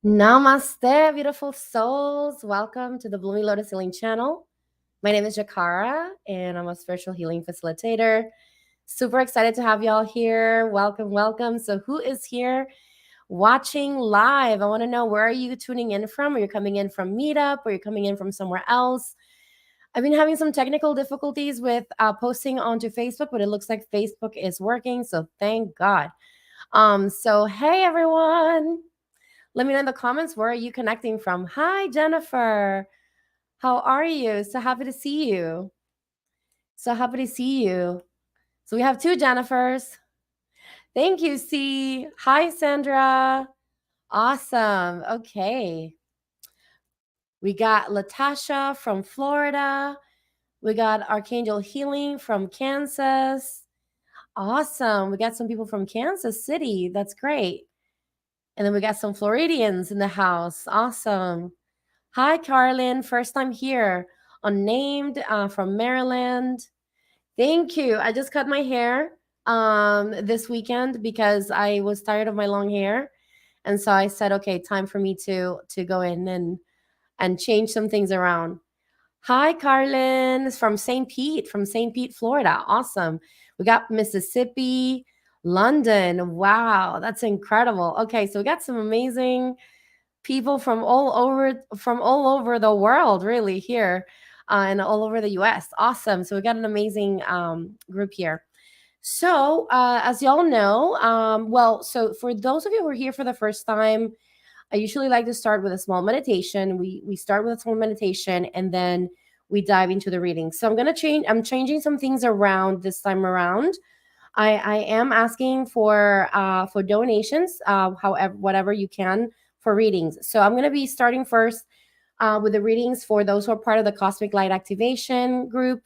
Namaste, beautiful souls. Welcome to the Blooming Lotus Healing Channel. My name is Jikara, and I'm a spiritual healing facilitator. Super excited to have y'all here. Welcome, welcome. So, who is here watching live? I want to know, where are you tuning in from? Are you coming in from Meetup? Or are you coming in from somewhere else? I've been having some technical difficulties with posting onto Facebook, but it looks like Facebook is working. So, thank God. So, hey, everyone. Let me know in the comments, where are you connecting from? Hi, Jennifer. How are you? So happy to see you. So happy to see you. So we have two Jennifers. Thank you, C. Hi, Sandra. Awesome. Okay. We got Latasha from Florida. We got Archangel Healing from Kansas. Awesome. We got some people from Kansas City. That's great. And then we got some Floridians in the house. Awesome. Hi, Carlin. First time here. Unnamed from Maryland. Thank you. I just cut my hair this weekend because I was tired of my long hair. And so I said, okay, time for me to go in and change some things around. Hi, Carlin. It's from St. Pete, Florida. Awesome. We got Mississippi, London. Wow, that's incredible. Okay, so we got some amazing people from all over the world, really, here, and all over the US. Awesome. So we got an amazing group here. So as y'all know, so for those of you who are here for the first time, I usually like to start with a small meditation. We start with a small meditation, and then we dive into the reading. So I'm changing some things around this time around. I am asking for donations, however, whatever you can, for readings. So I'm going to be starting first with the readings for those who are part of the Cosmic Light Activation group.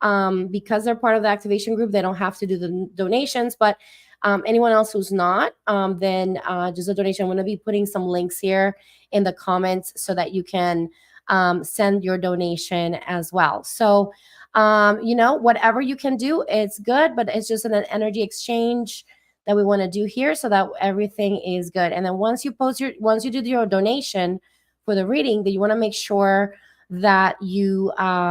Because they're part of the activation group, they don't have to do the donations. But anyone else who's not, then just a donation. I'm going to be putting some links here in the comments so that you can send your donation as well. So whatever you can do, it's good, but it's just an energy exchange that we want to do here so that everything is good. And then once you do your donation for the reading, that you want to make sure that you how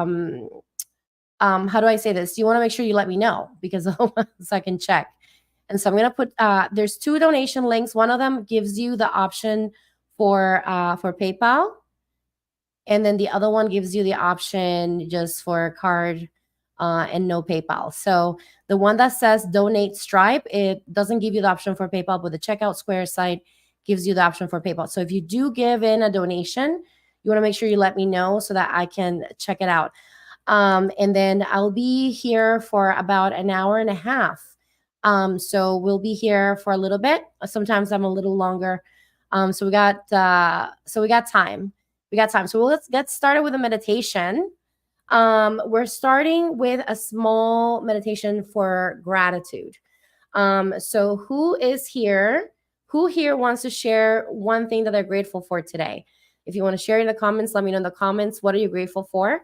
do I say this? You want to make sure you let me know, because so I can check. And so I'm going to put there's two donation links. One of them gives you the option for PayPal, and then the other one gives you the option just for card and no PayPal. So the one that says donate Stripe, it doesn't give you the option for PayPal, but the checkout Square site gives you the option for PayPal. So if you do give in a donation, you want to make sure you let me know so that I can check it out. And then I'll be here for about an hour and a half. So we'll be here for a little bit. Sometimes I'm a little longer. So we got time. We got time. So let's get started with a meditation. We're starting with a small meditation for gratitude. So who is here? Who here wants to share one thing that they're grateful for today? If you want to share in the comments, let me know in the comments. What are you grateful for?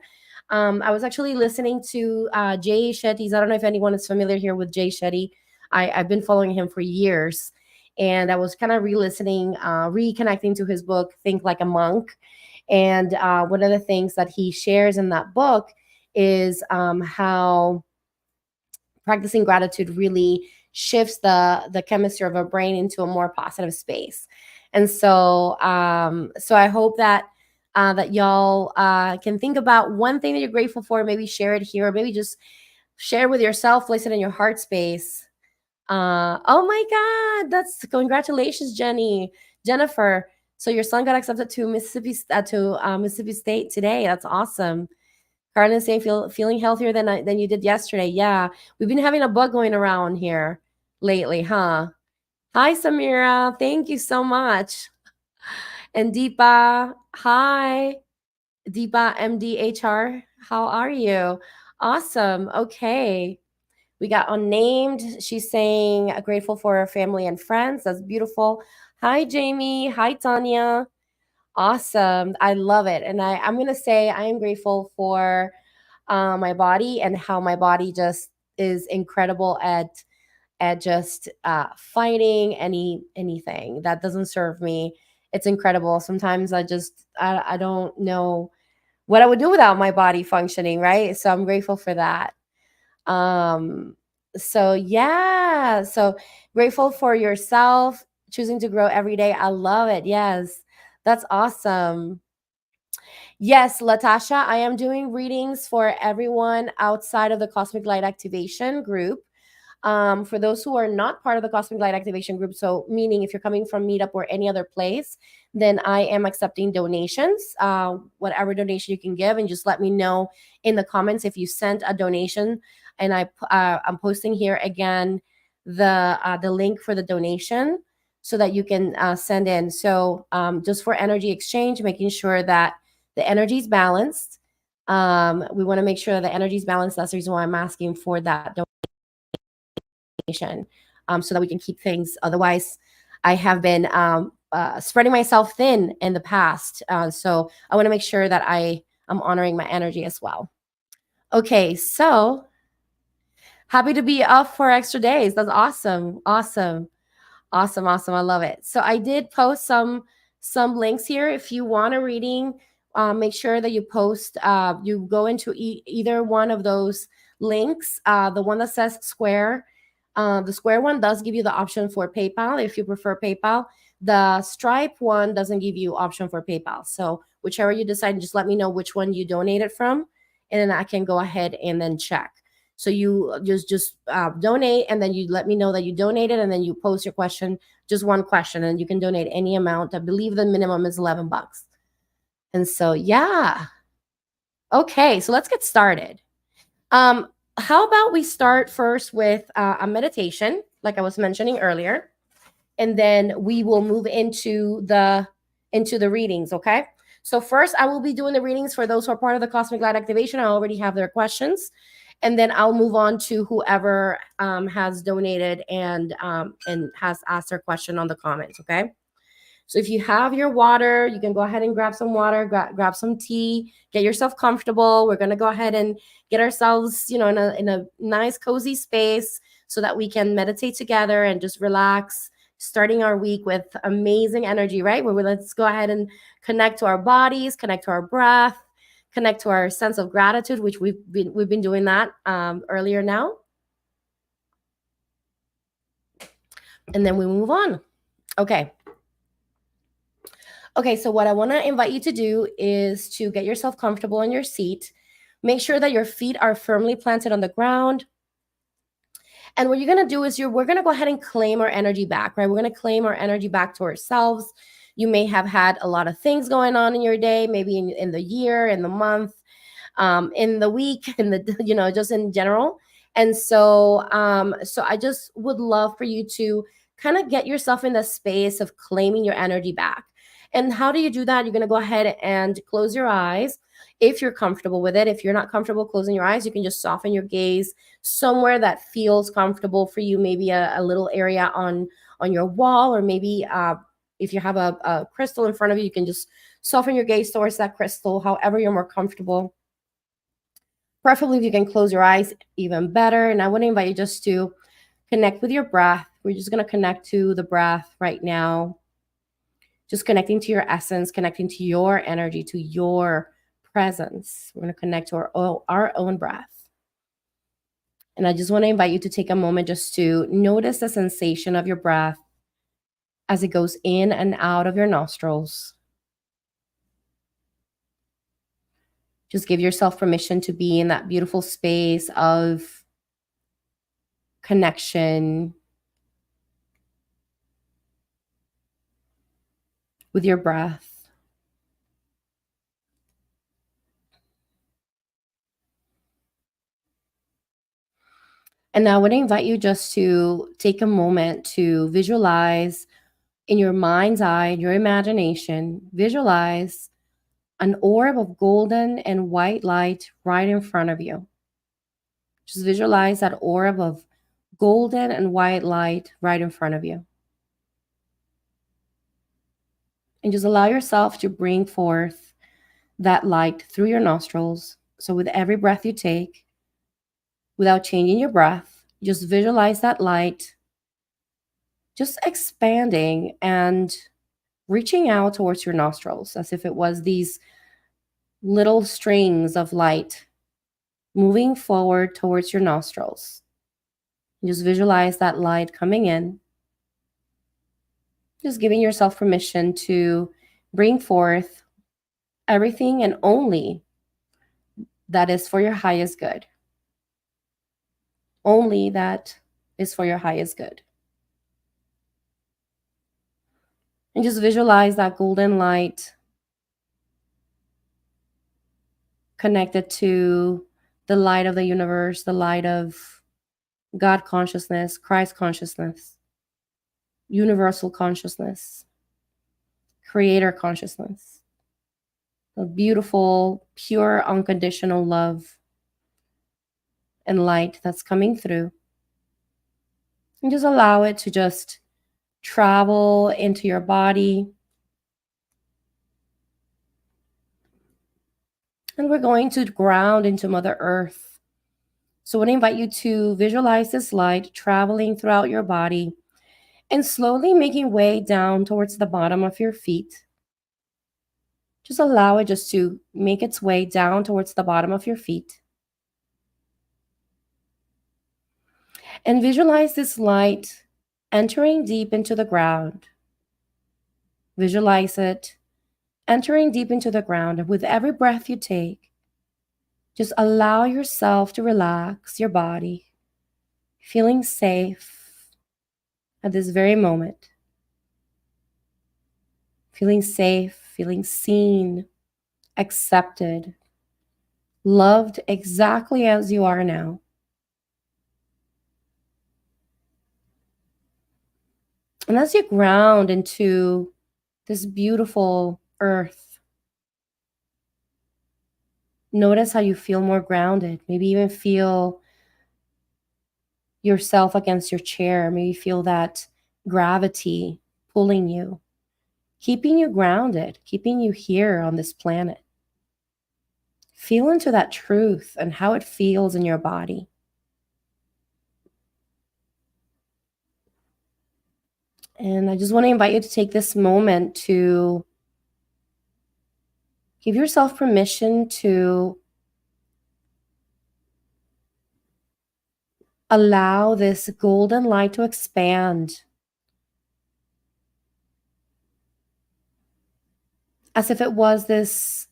I was actually listening to Jay Shetty's. I don't know if anyone is familiar here with Jay Shetty. I've been following him for years. And I was kind of re-listening, reconnecting to his book, Think Like a Monk. And one of the things that he shares in that book is how practicing gratitude really shifts the chemistry of our brain into a more positive space. And so I hope that that y'all can think about one thing that you're grateful for, maybe share it here, or maybe just share with yourself, place it in your heart space. Oh my God, that's congratulations, Jennifer. So your son got accepted to Mississippi State today. That's awesome. Carlin saying feeling healthier than you did yesterday. Yeah, we've been having a bug going around here lately, huh? Hi, Samira. Thank you so much. And Deepa, hi. Deepa MDHR, how are you? Awesome. Okay. We got unnamed. She's saying grateful for her family and friends. That's beautiful. Hi, Jamie. Hi, Tanya. Awesome. I love it. And I'm going to say I am grateful for my body, and how my body just is incredible at just fighting anything that doesn't serve me, it's incredible. Sometimes I don't know what I would do without my body functioning, right? So I'm grateful for that. Um, so yeah, so grateful for yourself, choosing to grow every day. I love it. Yes, that's awesome. Yes, Latasha, I am doing readings for everyone outside of the Cosmic Light Activation group. For those who are not part of the Cosmic Light Activation group, so meaning if you're coming from Meetup or any other place, then I am accepting donations, whatever donation you can give, and just let me know in the comments if you sent a donation. And I'm posting here again the link for the donation so that you can send in. So just for energy exchange, making sure that the energy is balanced. We want to make sure that the energy is balanced. That's the reason why I'm asking for that donation, so that we can keep things. Otherwise, I have been spreading myself thin in the past. So I want to make sure that I am honoring my energy as well. Okay, so happy to be up for extra days. That's awesome. Awesome. Awesome, awesome. I love it. So I did post some links here. If you want a reading, make sure that you post. You go into either one of those links. The one that says Square, the Square one does give you the option for PayPal if you prefer PayPal. The Stripe one doesn't give you option for PayPal. So whichever you decide, just let me know which one you donated from, and then I can go ahead and then check. So you just donate, and then you let me know that you donated, and then you post your question, just one question, and you can donate any amount. I believe the minimum is $11. And so yeah, okay, so let's get started. How about we start first with a meditation, like I was mentioning earlier, and then we will move into the readings. Okay. So first, I will be doing the readings for those who are part of the Cosmic Light Activation. I already have their questions, and then I'll move on to whoever has donated and has asked their question on the comments. Okay. So if you have your water, you can go ahead and grab some water, grab some tea, get yourself comfortable. We're gonna go ahead and get ourselves, in a nice cozy space so that we can meditate together and just relax, starting our week with amazing energy, right? Let's go ahead and connect to our bodies, connect to our breath, connect to our sense of gratitude, which we've been doing that earlier now. And then we move on. Okay. Okay, so what I want to invite you to do is to get yourself comfortable in your seat. Make sure that your feet are firmly planted on the ground. And what you're going to do is we're going to go ahead and claim our energy back, right? We're going to claim our energy back to ourselves. You may have had a lot of things going on in your day, maybe in the year, in the month, in the week, in the, just in general. And so I just would love for you to kind of get yourself in the space of claiming your energy back. And how do you do that? You're going to go ahead and close your eyes if you're comfortable with it. If you're not comfortable closing your eyes, you can just soften your gaze somewhere that feels comfortable for you, maybe a little area on your wall, or maybe if you have a crystal in front of you, you can just soften your gaze towards that crystal, however you're more comfortable. Preferably if you can close your eyes, even better. And I want to invite you just to connect with your breath. We're just going to connect to the breath right now. Just connecting to your essence, connecting to your energy, to your presence. We're going to connect to our own breath. And I just want to invite you to take a moment just to notice the sensation of your breath as it goes in and out of your nostrils. Just give yourself permission to be in that beautiful space of connection with your breath. And now I want to invite you just to take a moment to visualize in your mind's eye, in your imagination, visualize an orb of golden and white light right in front of you. Just visualize that orb of golden and white light right in front of you. And just allow yourself to bring forth that light through your nostrils. So with every breath you take, without changing your breath, just visualize that light just expanding and reaching out towards your nostrils as if it was these little strings of light moving forward towards your nostrils. Just visualize that light coming in, just giving yourself permission to bring forth everything and only that is for your highest good. Only that is for your highest good. And just visualize that golden light connected to the light of the universe, the light of God consciousness, Christ consciousness, universal consciousness, creator consciousness. A beautiful, pure, unconditional love and light that's coming through. And just allow it to just travel into your body. And we're going to ground into Mother Earth. So I want to invite you to visualize this light traveling throughout your body and slowly making way down towards the bottom of your feet. Just allow it just to make its way down towards the bottom of your feet. And visualize this light entering deep into the ground. Visualize it entering deep into the ground. And with every breath you take, just allow yourself to relax your body, feeling safe at this very moment. Feeling safe, feeling seen, accepted, loved exactly as you are now. And as you ground into this beautiful earth, notice how you feel more grounded. Maybe even feel yourself against your chair. Maybe feel that gravity pulling you, keeping you grounded, keeping you here on this planet. Feel into that truth and how it feels in your body. And I just want to invite you to take this moment to give yourself permission to allow this golden light to expand as if it was this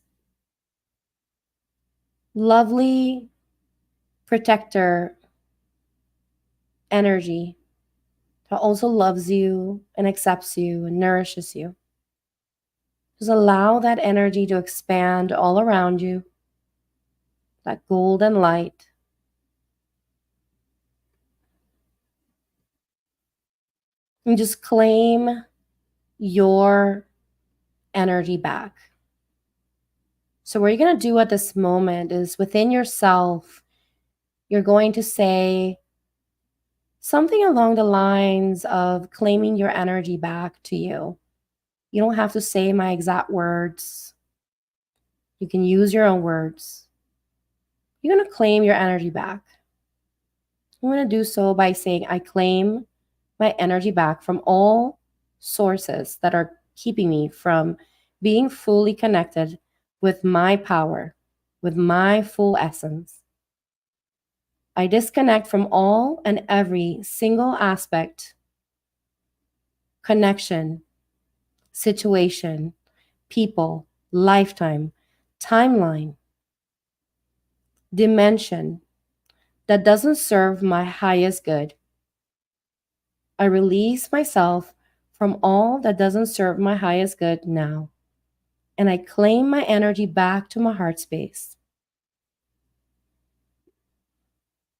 lovely protector energy that also loves you and accepts you and nourishes you. Just allow that energy to expand all around you, that golden light. And just claim your energy back. So what you're going to do at this moment is within yourself, you're going to say something along the lines of claiming your energy back to you. You don't have to say my exact words. You can use your own words. You're going to claim your energy back. I'm going to do so by saying, I claim my energy back from all sources that are keeping me from being fully connected with my power, with my full essence. I disconnect from all and every single aspect, connection, situation, people, lifetime, timeline, dimension that doesn't serve my highest good. I release myself from all that doesn't serve my highest good now, and I claim my energy back to my heart space.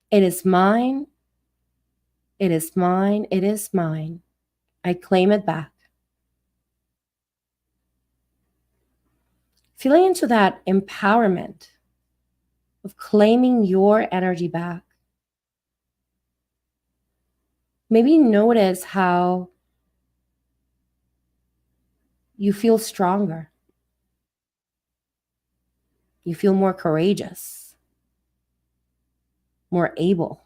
It is mine. It is mine. It is mine. I claim it back. Feeling into that empowerment of claiming your energy back. Maybe notice how you feel stronger. You feel more courageous, more able.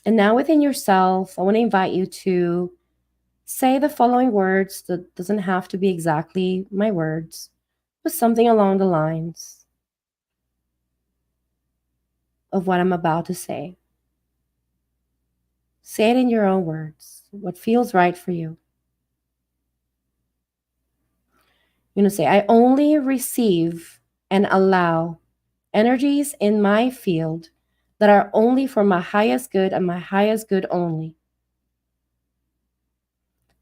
And now within yourself, I want to invite you to say the following words. That doesn't have to be exactly my words, but something along the lines of what I'm about to say. Say it in your own words, what feels right for you. You're going to say, I only receive and allow energies in my field that are only for my highest good and my highest good only.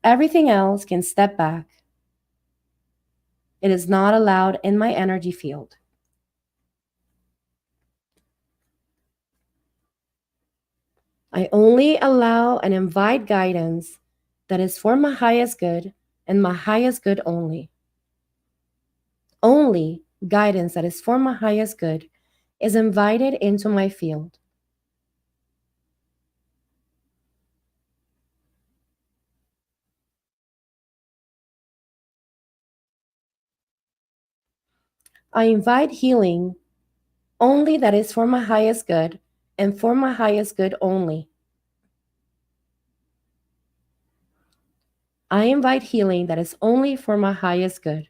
Everything else can step back. It is not allowed in my energy field. I only allow and invite guidance that is for my highest good and my highest good only. Only guidance that is for my highest good is invited into my field. I invite healing only that is for my highest good and for my highest good only. I invite healing that is only for my highest good.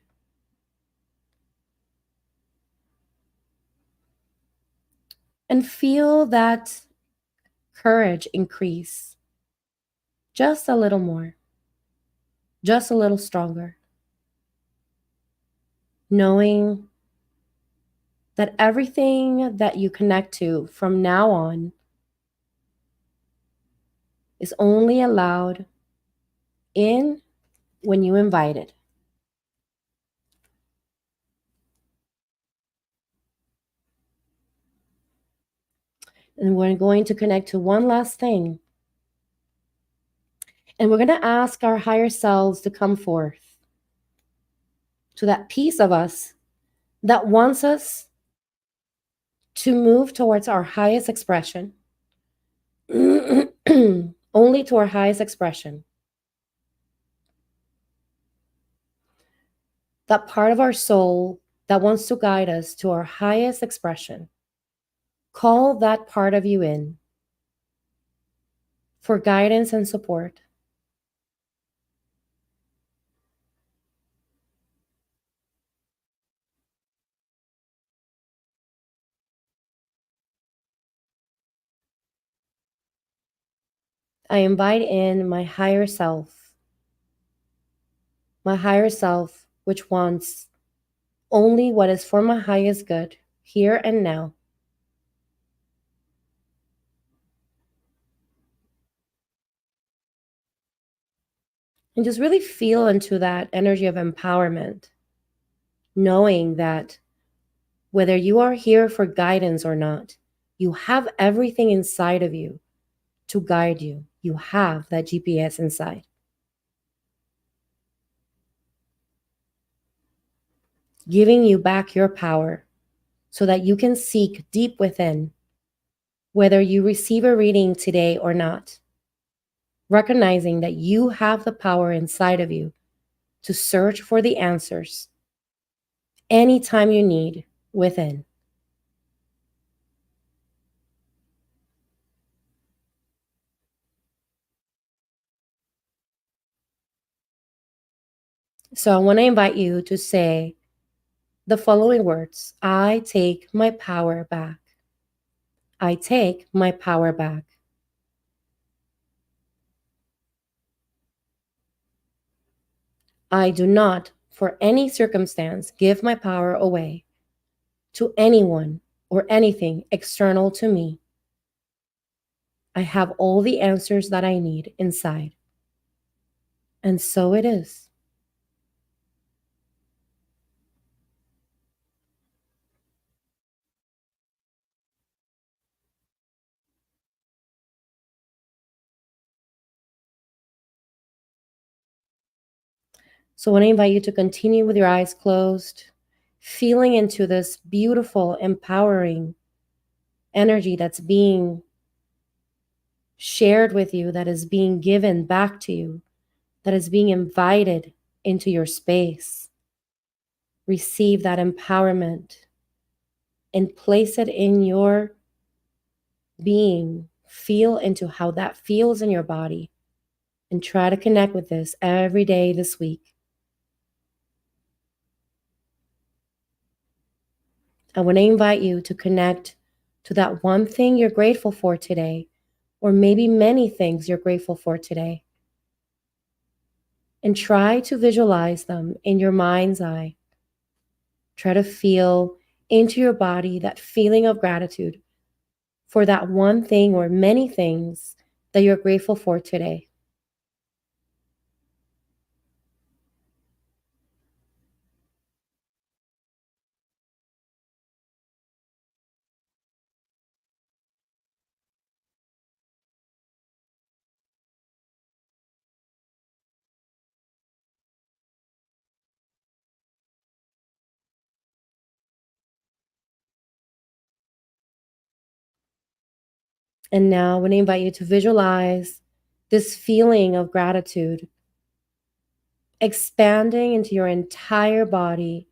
And feel that courage increase just a little more, just a little stronger, knowing that everything that you connect to from now on is only allowed in when you invite it. And we're going to connect to one last thing. And we're going to ask our higher selves to come forth to that piece of us that wants us to move towards our highest expression, only to our highest expression. That part of our soul that wants to guide us to our highest expression. Call that part of you in for guidance and support. I invite in my higher self, which wants only what is for my highest good, here and now. And just really feel into that energy of empowerment, knowing that whether you are here for guidance or not, you have everything inside of you to guide you. You have that GPS inside. Giving you back your power so that you can seek deep within, whether you receive a reading today or not, recognizing that you have the power inside of you to search for the answers anytime you need within. So I want to invite you to say the following words: I take my power back. I take my power back. I do not, for any circumstance, give my power away to anyone or anything external to me. I have all the answers that I need inside. And so it is. So I want to invite you to continue with your eyes closed, feeling into this beautiful, empowering energy that's being shared with you, that is being given back to you, that is being invited into your space. Receive that empowerment and place it in your being. Feel into how that feels in your body and try to connect with this every day this week. I want to invite you to connect to that one thing you're grateful for today, or maybe many things you're grateful for today. And try to visualize them in your mind's eye. Try to feel into your body that feeling of gratitude for that one thing or many things that you're grateful for today. And now I want to invite you to visualize this feeling of gratitude expanding into your entire body,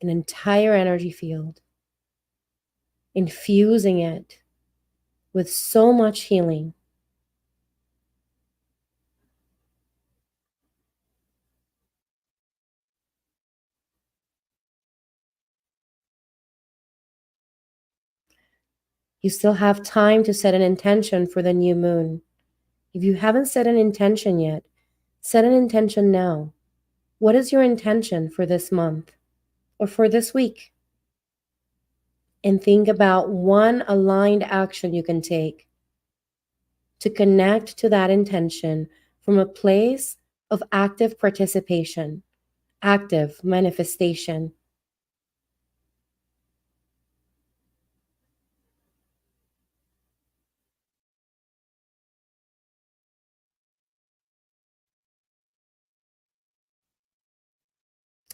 an entire energy field, infusing it with so much healing. You still have time to set an intention for the new moon. If you haven't set an intention yet, set an intention now. What is your intention for this month or for this week? And think about one aligned action you can take to connect to that intention from a place of active participation, active manifestation.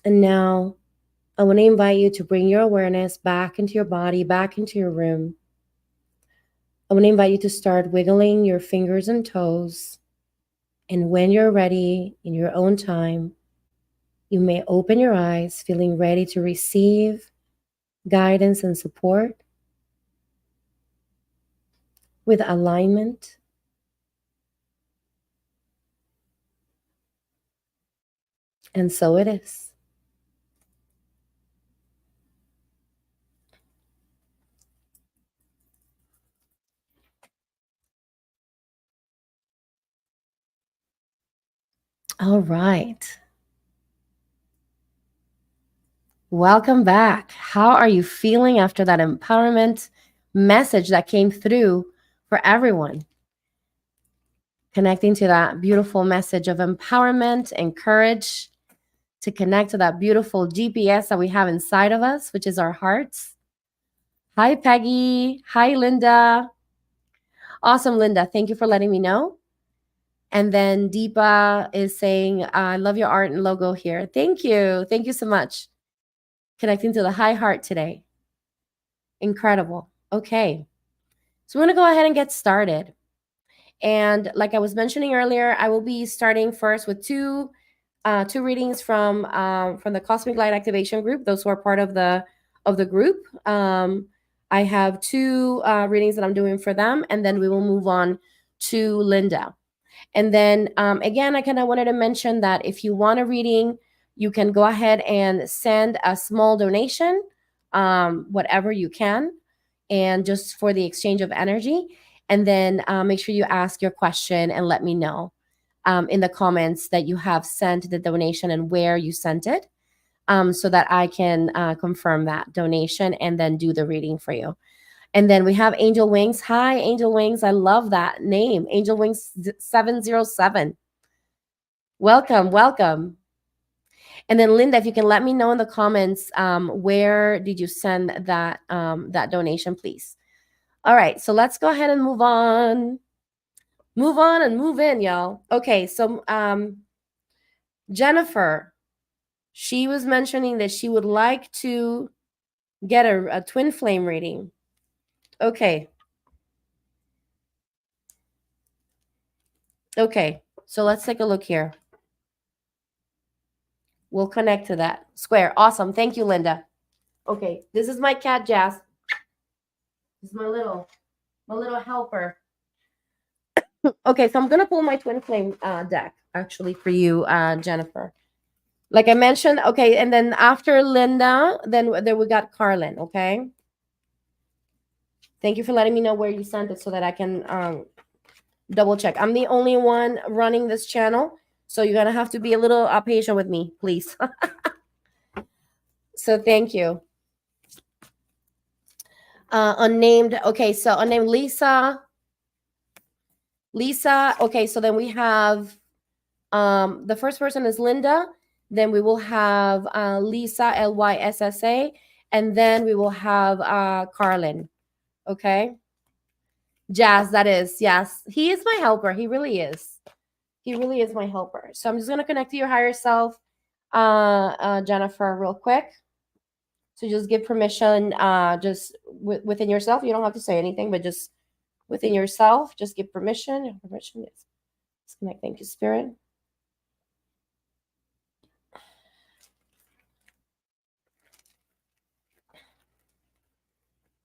And now I want to invite you to bring your awareness back into your body, back into your room. I want to invite you to start wiggling your fingers and toes. And when you're ready, in your own time, you may open your eyes, feeling ready to receive guidance and support with alignment. And so it is. All right. Welcome back. How are you feeling after that empowerment message that came through for everyone? Connecting to that beautiful message of empowerment and courage to connect to that beautiful GPS that we have inside of us, which is our hearts. Hi, Peggy. Hi, Linda. Awesome, Linda. Thank you for letting me know. And then Deepa is saying, I love your art and logo here. Thank you. Thank you so much. Connecting to the high heart today. Incredible. Okay. So we're going to go ahead and get started. And like I was mentioning earlier, I will be starting first with two readings from the Cosmic Light Activation group. Those who are part of the group. I have two readings that I'm doing for them, and then we will move on to Linda. And then again, I kind of wanted to mention that if you want a reading, you can go ahead and send a small donation, whatever you can, and just for the exchange of energy. And then make sure you ask your question and let me know in the comments that you have sent the donation and where you sent it, so that I can confirm that donation and then do the reading for you. And then we have Angel Wings. Hi, Angel Wings. I love that name. Angel Wings 707. Welcome, welcome. And then Linda, if you can let me know in the comments, where did you send that that donation, please? All right, so let's go ahead and move on. Move on and move in, y'all. Okay, so Jennifer, she was mentioning that she would like to get a twin flame reading. Okay. Okay, so let's take a look here. We'll connect to that. Square. Awesome. Thank you, Linda. Okay, this is my cat, Jazz. This is my little helper. Okay, so I'm gonna pull my twin flame deck actually for you, Jennifer. Like I mentioned, okay, and then after Linda, then we got Carlin. Okay, thank you for letting me know where you sent it so that I can double check. I'm the only one running this channel, so you're gonna have to be a little patient with me, please. So thank you. Unnamed. Okay, so unnamed Lisa. Lisa. Okay, so then we have the first person is Linda. Then we will have Lisa, Lyssa, and then we will have Carlin. Okay. Jazz, that is, yes. He is my helper. He really is. He really is my helper. So I'm just gonna connect to your higher self, Jennifer, real quick. So just give permission, just within yourself. You don't have to say anything, but just within yourself, just give permission. Permission, yes. Disconnect. Thank you, Spirit.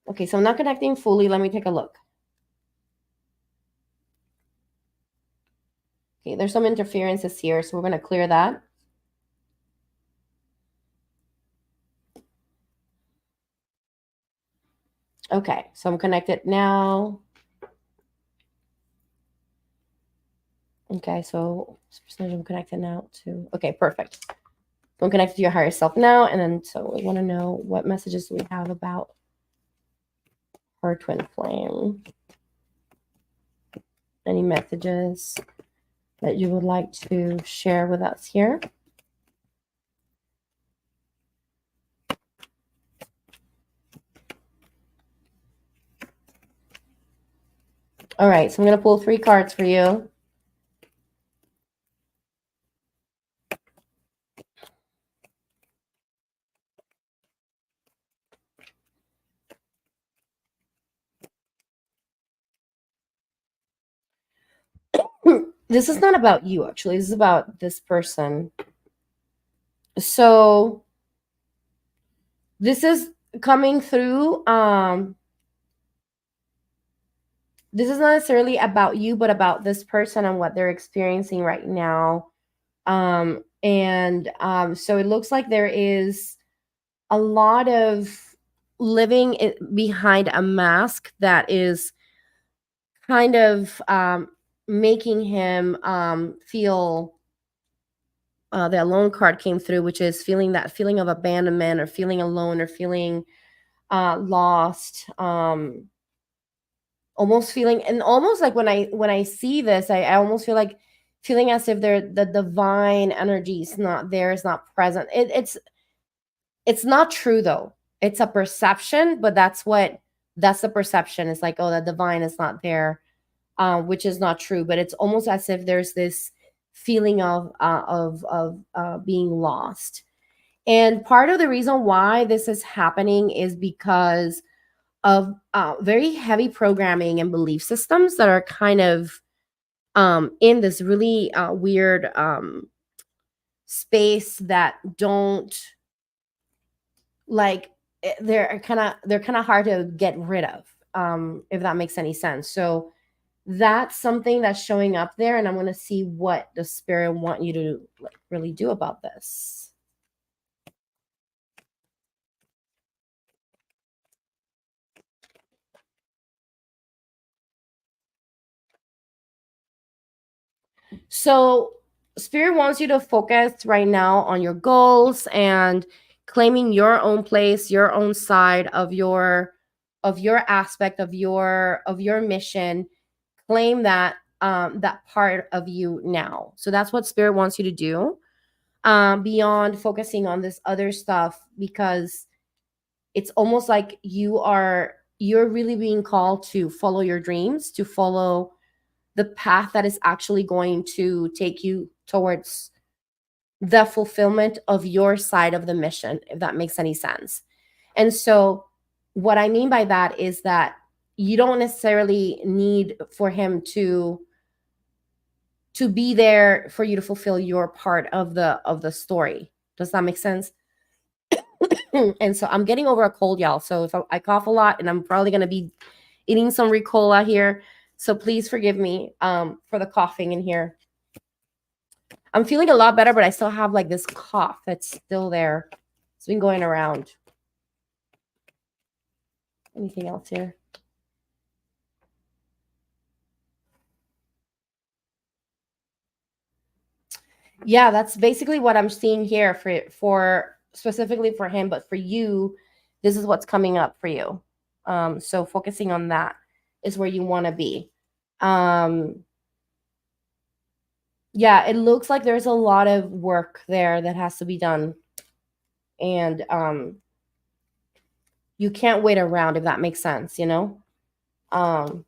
Okay, so I'm not connecting fully. Let me take a look. Okay, there's some interferences here, so we're going to clear that. Okay, so I'm connected now. Okay, so I'm connected now to, okay, perfect. I'm connected to your higher self now, and then so we want to know what messages do we have about her twin flame. Any messages that you would like to share with us here? All right, so I'm going to pull 3 cards for you. This is not about you, actually. This is about this person. So this is coming through. This is not necessarily about you, but about this person and what they're experiencing right now. So it looks like there is a lot of living behind a mask that is kind of making him feel the alone card came through, which is feeling that feeling of abandonment or feeling alone or feeling lost, almost feeling, and almost like when I see this, I almost feel like feeling as if the divine energy is not there, is not present. It's not true though. It's a perception, but that's the perception. It's like, oh, the divine is not there, which is not true. But it's almost as if there's this feeling of being lost. And part of the reason why this is happening is because of very heavy programming and belief systems that are kind of in this really weird space that don't like they're kind of hard to get rid of, if that makes any sense. So that's something that's showing up there, and I'm going to see what the spirit want you to like really do about this. So spirit wants you to focus right now on your goals and claiming your own place, your own side of your aspect of your mission. Claim that that part of you now. So that's what spirit wants you to do, beyond focusing on this other stuff, because it's almost like you're really being called to follow your dreams, to follow the path that is actually going to take you towards the fulfillment of your side of the mission, if that makes any sense. And so what I mean by that is that you don't necessarily need for him to be there for you to fulfill your part of the story. Does that make sense? And so I'm getting over a cold, y'all. So if I cough a lot, and I'm probably going to be eating some Ricola here, So please forgive me for the coughing in here. I'm feeling a lot better, but I still have like this cough that's still there. It's been going around. Anything else here? Yeah, that's basically what I'm seeing here for specifically for him, but for you, this is what's coming up for you. So focusing on that is where you want to be. Um, yeah, it looks like there's a lot of work there that has to be done, and you can't wait around if that makes sense, um,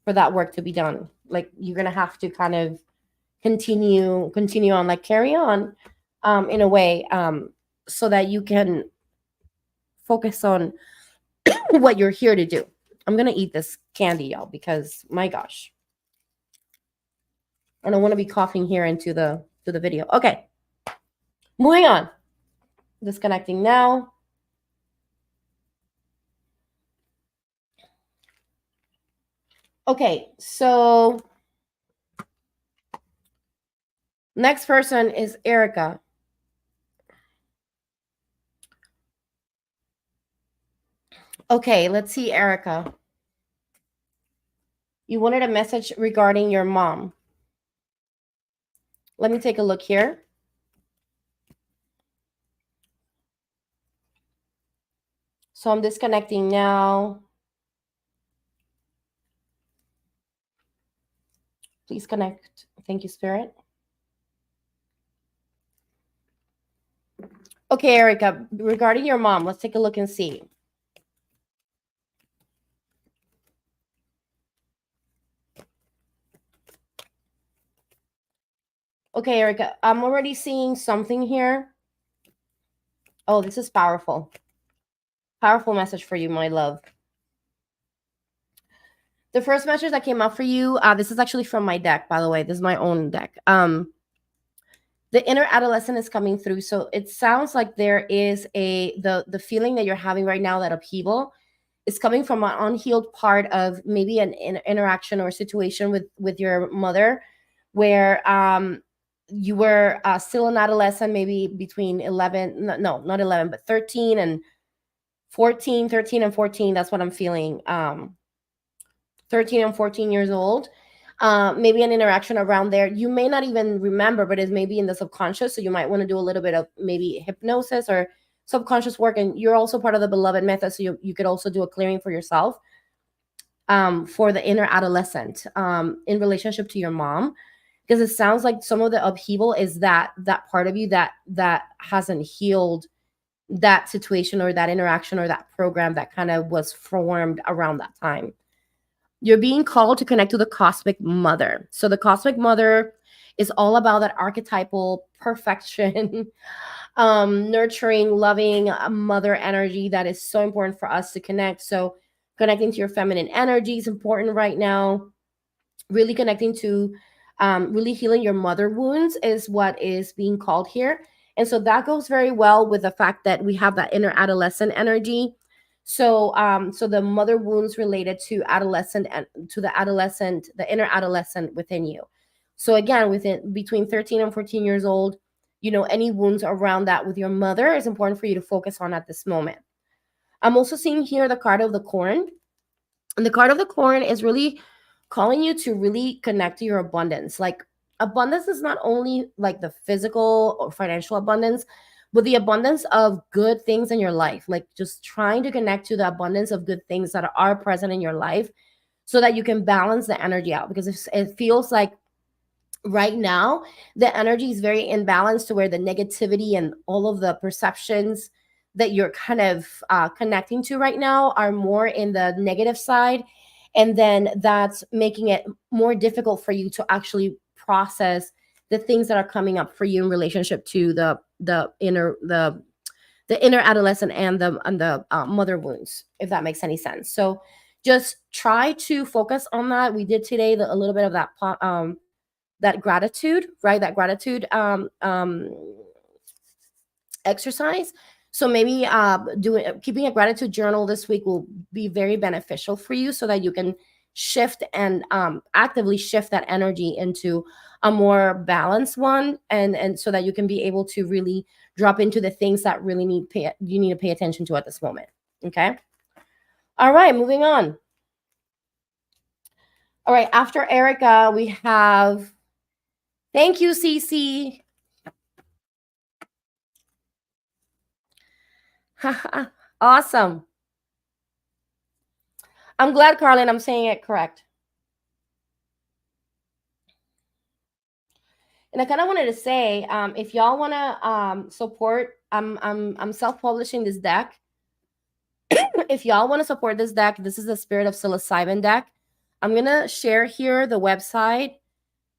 for that work to be done. Like you're gonna have to kind of continue on, like carry on, in a way, so that you can focus on what you're here to do. I'm gonna eat this candy, y'all, because my gosh, I don't want to be coughing here into the video. Okay, moving on. Disconnecting now. Okay, so next person is Erica. Okay, let's see, Erica. You wanted a message regarding your mom. Let me take a look here. So I'm disconnecting now. Please connect. Thank you, Spirit. Okay, Erica, regarding your mom, let's take a look and see. Okay, Erica, I'm already seeing something here. Oh, this is powerful. Powerful message for you, my love. The first message that came up for you, this is actually from my deck, by the way. This is my own deck. The inner adolescent is coming through. So it sounds like there is the feeling that you're having right now, that upheaval, is coming from an unhealed part of maybe an interaction or situation with your mother, where you were still an adolescent, maybe between 11, no, not 11, but 13 and 14, 13 and 14. That's what I'm feeling. 13 and 14 years old. Maybe an interaction around there. You may not even remember, but it's maybe in the subconscious. So you might want to do a little bit of maybe hypnosis or subconscious work. And you're also part of the beloved method. So you could also do a clearing for yourself, for the inner adolescent, in relationship to your mom. Because it sounds like some of the upheaval is that part of you that hasn't healed that situation or that interaction or that program that kind of was formed around that time. You're being called to connect to the cosmic mother. So the cosmic mother is all about that archetypal perfection, nurturing, loving mother energy that is so important for us to connect. So connecting to your feminine energy is important right now. Really connecting to, really healing your mother wounds is what is being called here. And so that goes very well with the fact that we have that inner adolescent energy. So so the mother wounds related to adolescent and to the inner adolescent within you. So again, within between 13 and 14 years old, any wounds around that with your mother is important for you to focus on at this moment. I'm also seeing here the card of the corn. And the card of the corn is really calling you to really connect to your abundance. Like, abundance is not only like the physical or financial abundance, but the abundance of good things in your life. Like, just trying to connect to the abundance of good things that are present in your life so that you can balance the energy out. Because it feels like right now the energy is very imbalanced, to where the negativity and all of the perceptions that you're kind of connecting to right now are more in the negative side, and then that's making it more difficult for you to actually process the things that are coming up for you in relationship to the inner adolescent and the mother wounds, if that makes any sense. So just try to focus on that. We did today a little bit of that gratitude, right? That gratitude exercise. So maybe keeping a gratitude journal this week will be very beneficial for you, so that you can shift and actively shift that energy into a more balanced one, and so that you can be able to really drop into the things that really you need to pay attention to at this moment. Okay. All right, moving on. All right, after Erica, we have, thank you, Cece. Awesome. I'm glad, Carlin, I'm saying it correct. And I kind of wanted to say, if y'all want to support, I'm self-publishing this deck. If y'all want to support this deck, this is the Spirit of Psilocybin deck. I'm gonna share here the website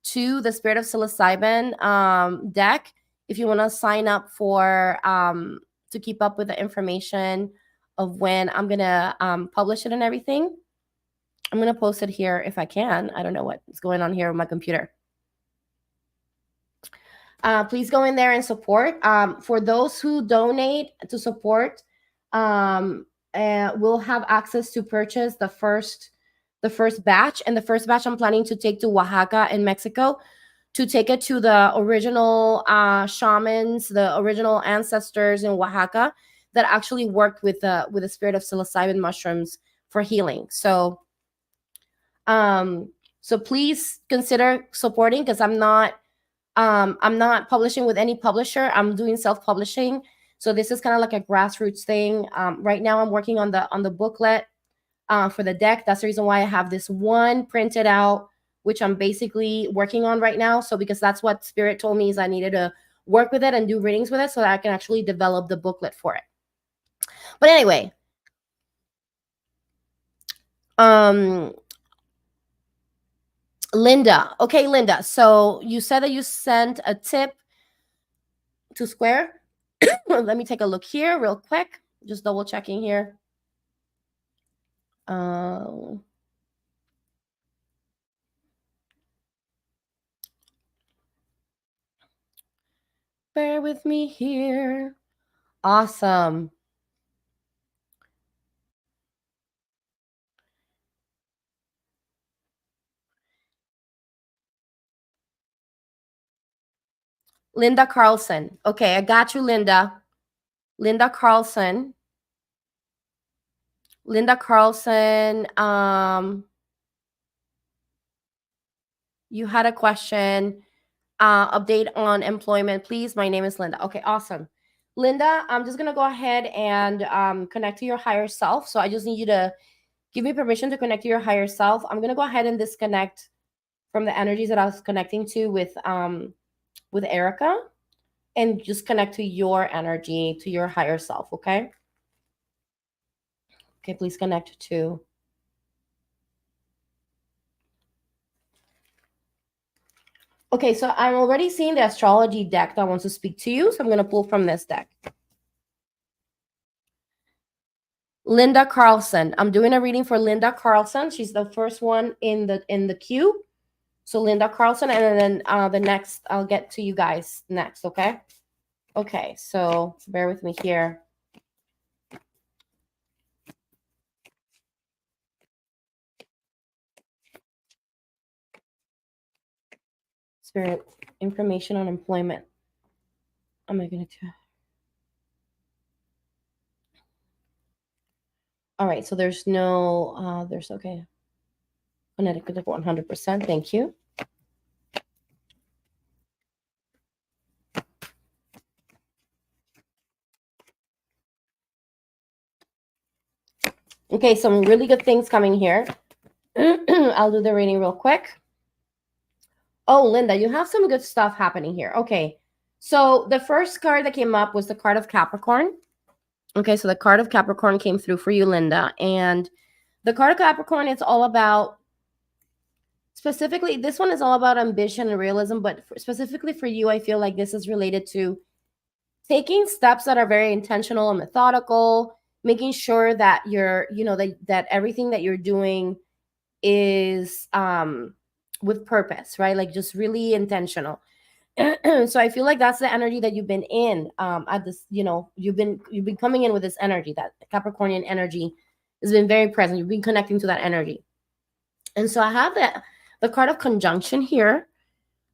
to the Spirit of Psilocybin deck. If you want to sign up for to keep up with the information of when I'm gonna publish it and everything, I'm gonna post it here if I can. I don't know what's going on here with my computer. Please go in there and support. For those who donate to support, we'll have access to purchase the first batch. And the first batch I'm planning to take to Oaxaca in Mexico, to take it to the original shamans, the original ancestors in Oaxaca that actually worked with the spirit of psilocybin mushrooms for healing. So please consider supporting, because I'm not publishing with any publisher. I'm doing self-publishing. So this is kind of like a grassroots thing. Right now I'm working on the booklet for the deck. That's the reason why I have this one printed out, which I'm basically working on right now. So because that's what Spirit told me, is I needed to work with it and do readings with it so that I can actually develop the booklet for it. But anyway, Linda. Okay, Linda. So you said that you sent a tip to Square. Let me take a look here real quick. Just double checking here. Bear with me here. Awesome. Linda Carlson. Okay, I got you, Linda. Linda Carlson. Linda Carlson. You had a question. Update on employment, please. My name is Linda. Okay, awesome. Linda, I'm just gonna go ahead and connect to your higher self. So I just need you to give me permission to connect to your higher self. I'm gonna go ahead and disconnect from the energies that I was connecting to with Erica, and just connect to your energy, to your higher self. Okay. Okay, please connect to. Okay, so I'm already seeing the astrology deck that wants to speak to you. So I'm going to pull from this deck. Linda Carlson. I'm doing a reading for Linda Carlson. She's the first one in the queue. So Linda Carlson, and then the next, I'll get to you guys next, okay? Okay, so bear with me here. Spirit, information on employment. Am I going to? All right, so there's no, there's, okay. Connecticut 100%, thank you. Okay, some really good things coming here. I'll do the reading real quick. Oh, Linda, you have some good stuff happening here. Okay, so the first card that came up was the card of Capricorn. Okay, so the card of Capricorn came through for you, Linda. And the card of Capricorn, it's all about, specifically, this one is all about ambition and realism, but specifically for you, I feel like this is related to taking steps that are very intentional and methodical, making sure that you're, that everything that you're doing is with purpose, right? Like just really intentional. So I feel like that's the energy that you've been in at this, you've been coming in with this energy. That Capricornian energy has been very present. You've been connecting to that energy. And so I have the card of conjunction here.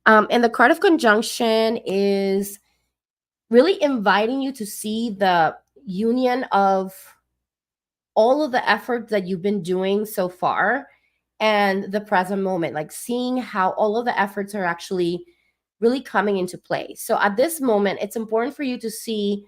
And the card of conjunction is really inviting you to see the union of all of the efforts that you've been doing so far and the present moment, like seeing how all of the efforts are actually really coming into play. So at this moment, it's important for you to see,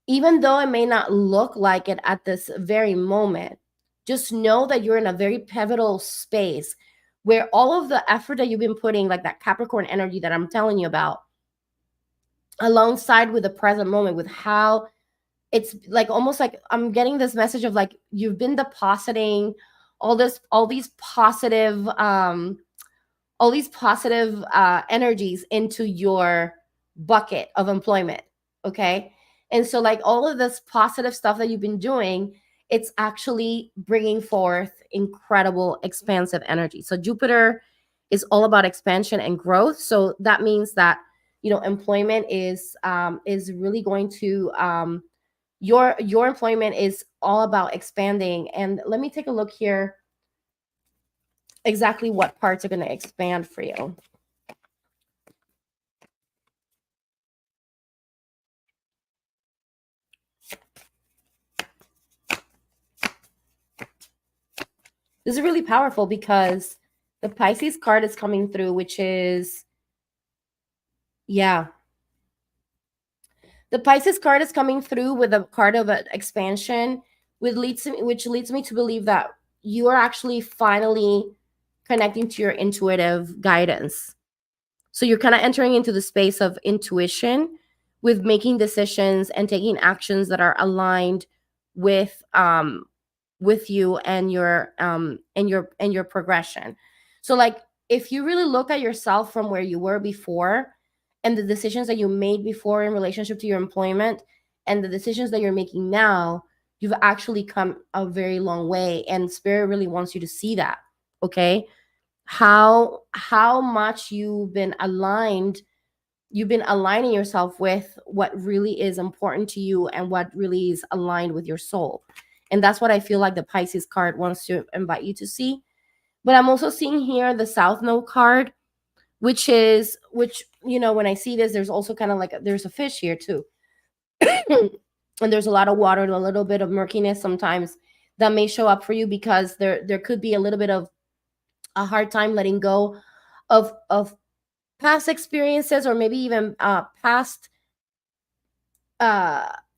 even though it may not look like it at this very moment, just know that you're in a very pivotal space where all of the effort that you've been putting, like that Capricorn energy that I'm telling you about, alongside with the present moment, with how it's like almost like I'm getting this message of like you've been depositing all these positive energies into your bucket of employment. Okay. And so, like, all of this positive stuff that you've been doing, it's actually bringing forth incredible expansive energy. So, Jupiter is all about expansion and growth. So, that means that, employment is really going to, your employment is all about expanding. And let me take a look here exactly what parts are going to expand for you. This is really powerful because the Pisces card is coming through, which is, yeah. The Pisces card is coming through with a card of expansion, which leads me to believe that you are actually finally connecting to your intuitive guidance. So you're kind of entering into the space of intuition with making decisions and taking actions that are aligned with you and your progression. So, like, if you really look at yourself from where you were before and the decisions that you made before in relationship to your employment and the decisions that you're making now, you've actually come a very long way, and spirit really wants you to see that. Okay, how much you've been aligning yourself with what really is important to you and what really is aligned with your soul. And that's what I feel like the Pisces card wants to invite you to see. But I'm also seeing here the South Node card, which when I see this, there's also kind of like there's a fish here too. And there's a lot of water, a little bit of murkiness sometimes that may show up for you because there could be a little bit of a hard time letting go of past experiences, or maybe even past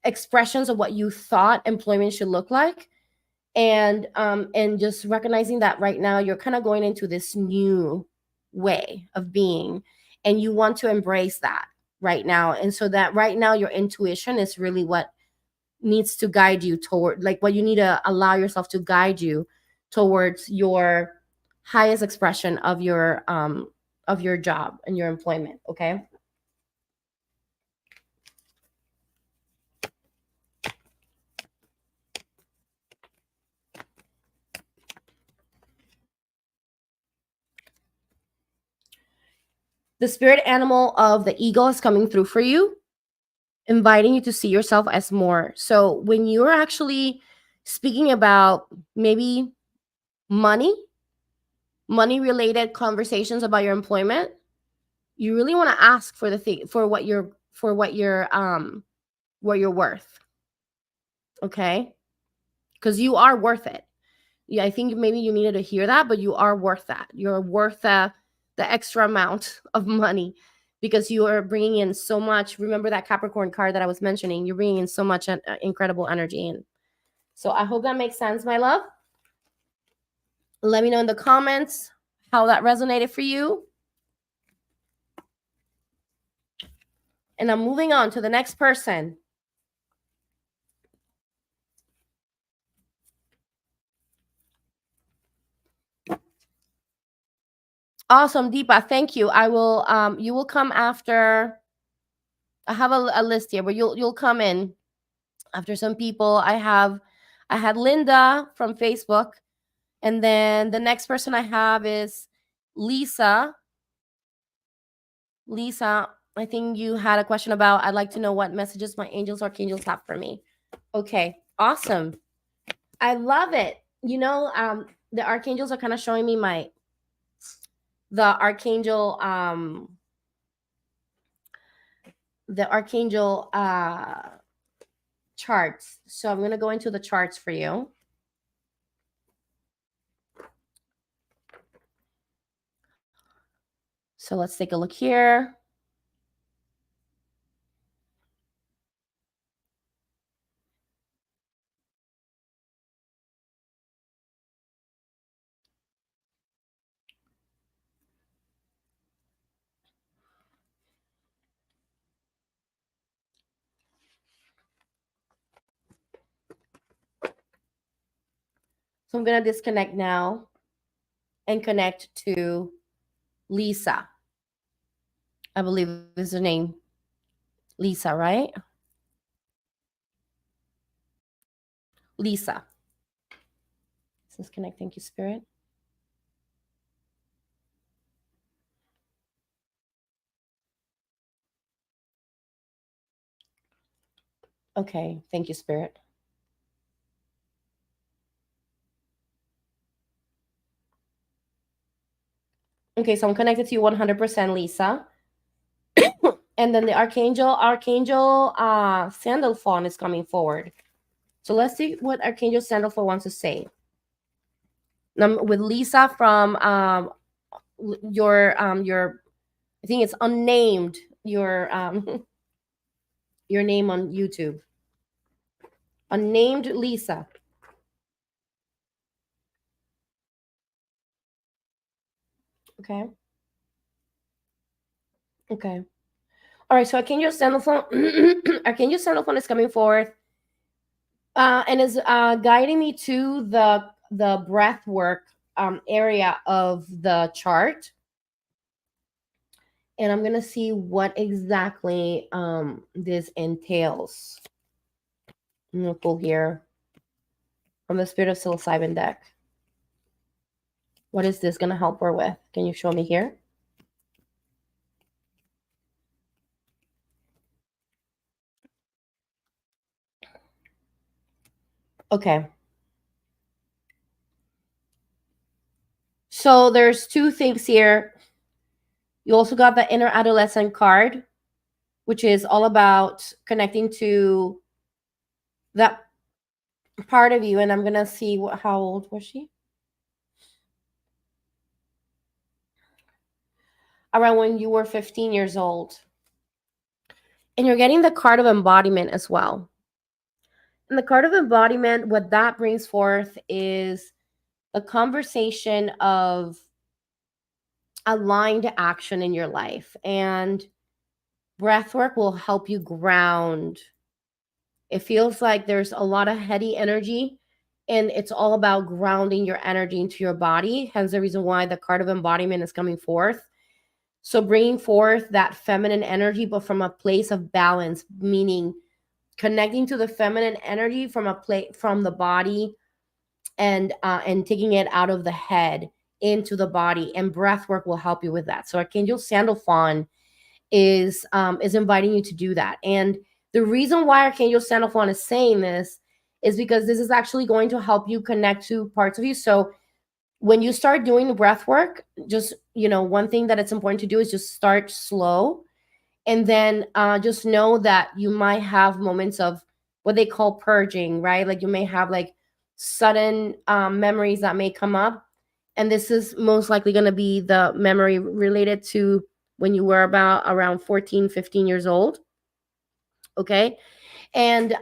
expressions of what you thought employment should look like, and just recognizing that right now you're kind of going into this new way of being, and you want to embrace that right now. And so that right now your intuition is really what needs to guide you toward, like, what you need to allow yourself to guide you towards your highest expression of your job and your employment. Okay. The spirit animal of the eagle is coming through for you, inviting you to see yourself as more. So when you're actually speaking about maybe money related conversations about your employment, you really want to ask for the thing, for what you're worth. Okay? Because you are worth it. Yeah, I think maybe you needed to hear that, but you are worth that. You're worth the extra amount of money because you are bringing in so much. Remember that Capricorn card that I was mentioning? You're bringing in so much incredible energy in. So I hope that makes sense, my love. Let me know in the comments how that resonated for you. And I'm moving on to the next person. Awesome, Deepa. Thank you. I will you will come after. I have a list here, but you'll come in after some people. I had Linda from Facebook, and then the next person I have is Lisa. Lisa, I think you had a question about, I'd like to know what messages my angels, archangels have for me. Okay, awesome. I love it. the archangels are kind of showing me the archangel charts. So I'm going to go into the charts for you. So let's take a look here. So I'm going to disconnect now and connect to Lisa. I believe is her name. Lisa, right? Lisa. Disconnect. Thank you, Spirit. Okay. Thank you, Spirit. Okay, so I'm connected to you 100%, Lisa. And then the Archangel Sandalphon is coming forward. So let's see what Archangel Sandalphon wants to say. With Lisa from your I think it's unnamed, your your name on YouTube. Unnamed Lisa. Okay. Okay. All right. So Archangel Sandalphon, Archangel Sandalphon is coming forth, and is guiding me to the breath work area of the chart, and I'm gonna see what exactly this entails. I'm gonna pull here from the Spirit of Psilocybin deck. What is this gonna help her with? Can you show me here? Okay. So there's two things here. You also got the inner adolescent card, which is all about connecting to that part of you. And I'm gonna see how old was she? Around when you were 15 years old. And you're getting the card of embodiment as well. And the card of embodiment, what that brings forth is a conversation of aligned action in your life. And breath work will help you ground. It feels like there's a lot of heady energy, and it's all about grounding your energy into your body. Hence the reason why the card of embodiment is coming forth. So bringing forth that feminine energy, but from a place of balance, meaning connecting to the feminine energy from a place from the body, and taking it out of the head into the body. And breath work will help you with that. So Archangel Sandalphon is inviting you to do that. And the reason why Archangel Sandalphon is saying this is because this is actually going to help you connect to parts of you. So when you start doing breath work, just, one thing that it's important to do is just start slow. And then just know that you might have moments of what they call purging, right? Like you may have like sudden memories that may come up. And this is most likely going to be the memory related to when you were around 14, 15 years old. Okay. And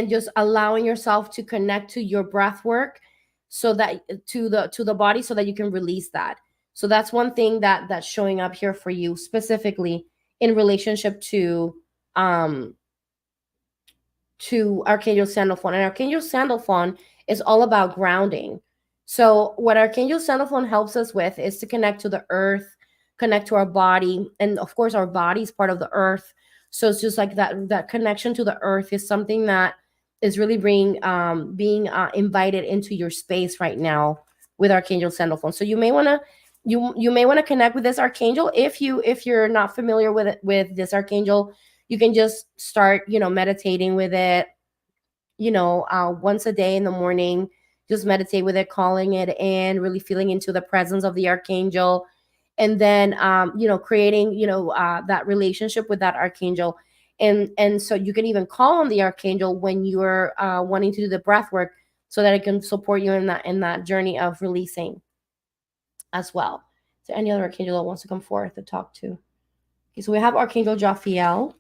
just allowing yourself to connect to your breath work, so that to the body, so that you can release that. So that's one thing that's showing up here for you specifically in relationship to Archangel Sandalphon. And Archangel Sandalphon is all about grounding. So what Archangel Sandalphon helps us with is to connect to the earth, connect to our body, and of course our body is part of the earth. So it's just like that connection to the earth is something that is really being invited into your space right now with Archangel Sandalphon. So you may want to you may want to connect with this archangel. If you're not familiar with this archangel, you can just start meditating with it once a day in the morning. just meditate with it, calling it in, really feeling into the presence of the archangel, and then creating that relationship with that archangel. And so you can even call on the archangel when you're wanting to do the breath work, so that it can support you in that journey of releasing as well. Is there any other archangel that wants to come forth to talk to? Okay, so we have Archangel Jophiel.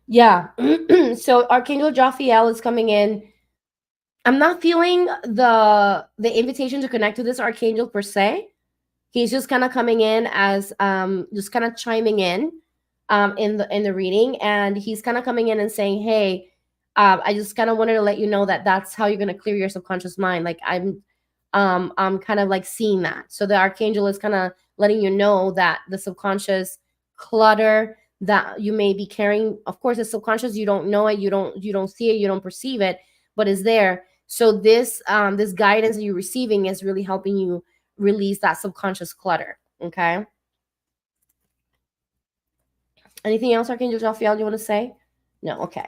Yeah. So Archangel Jophiel is coming in. I'm not feeling the invitation to connect to this archangel per se. He's just kind of coming in as just kind of chiming in the reading, and he's kind of coming in and saying, hey, I just kind of wanted to let you know that that's how you're going to clear your subconscious mind. Like I'm kind of like seeing that. So the archangel is kind of letting you know that the subconscious clutter that you may be carrying, of course, the subconscious, you don't know it, you don't see it, you don't perceive it, but it's there. So this guidance that you're receiving is really helping you release that subconscious clutter. Okay. Anything else, Archangel Jophiel, you want to say? No. Okay.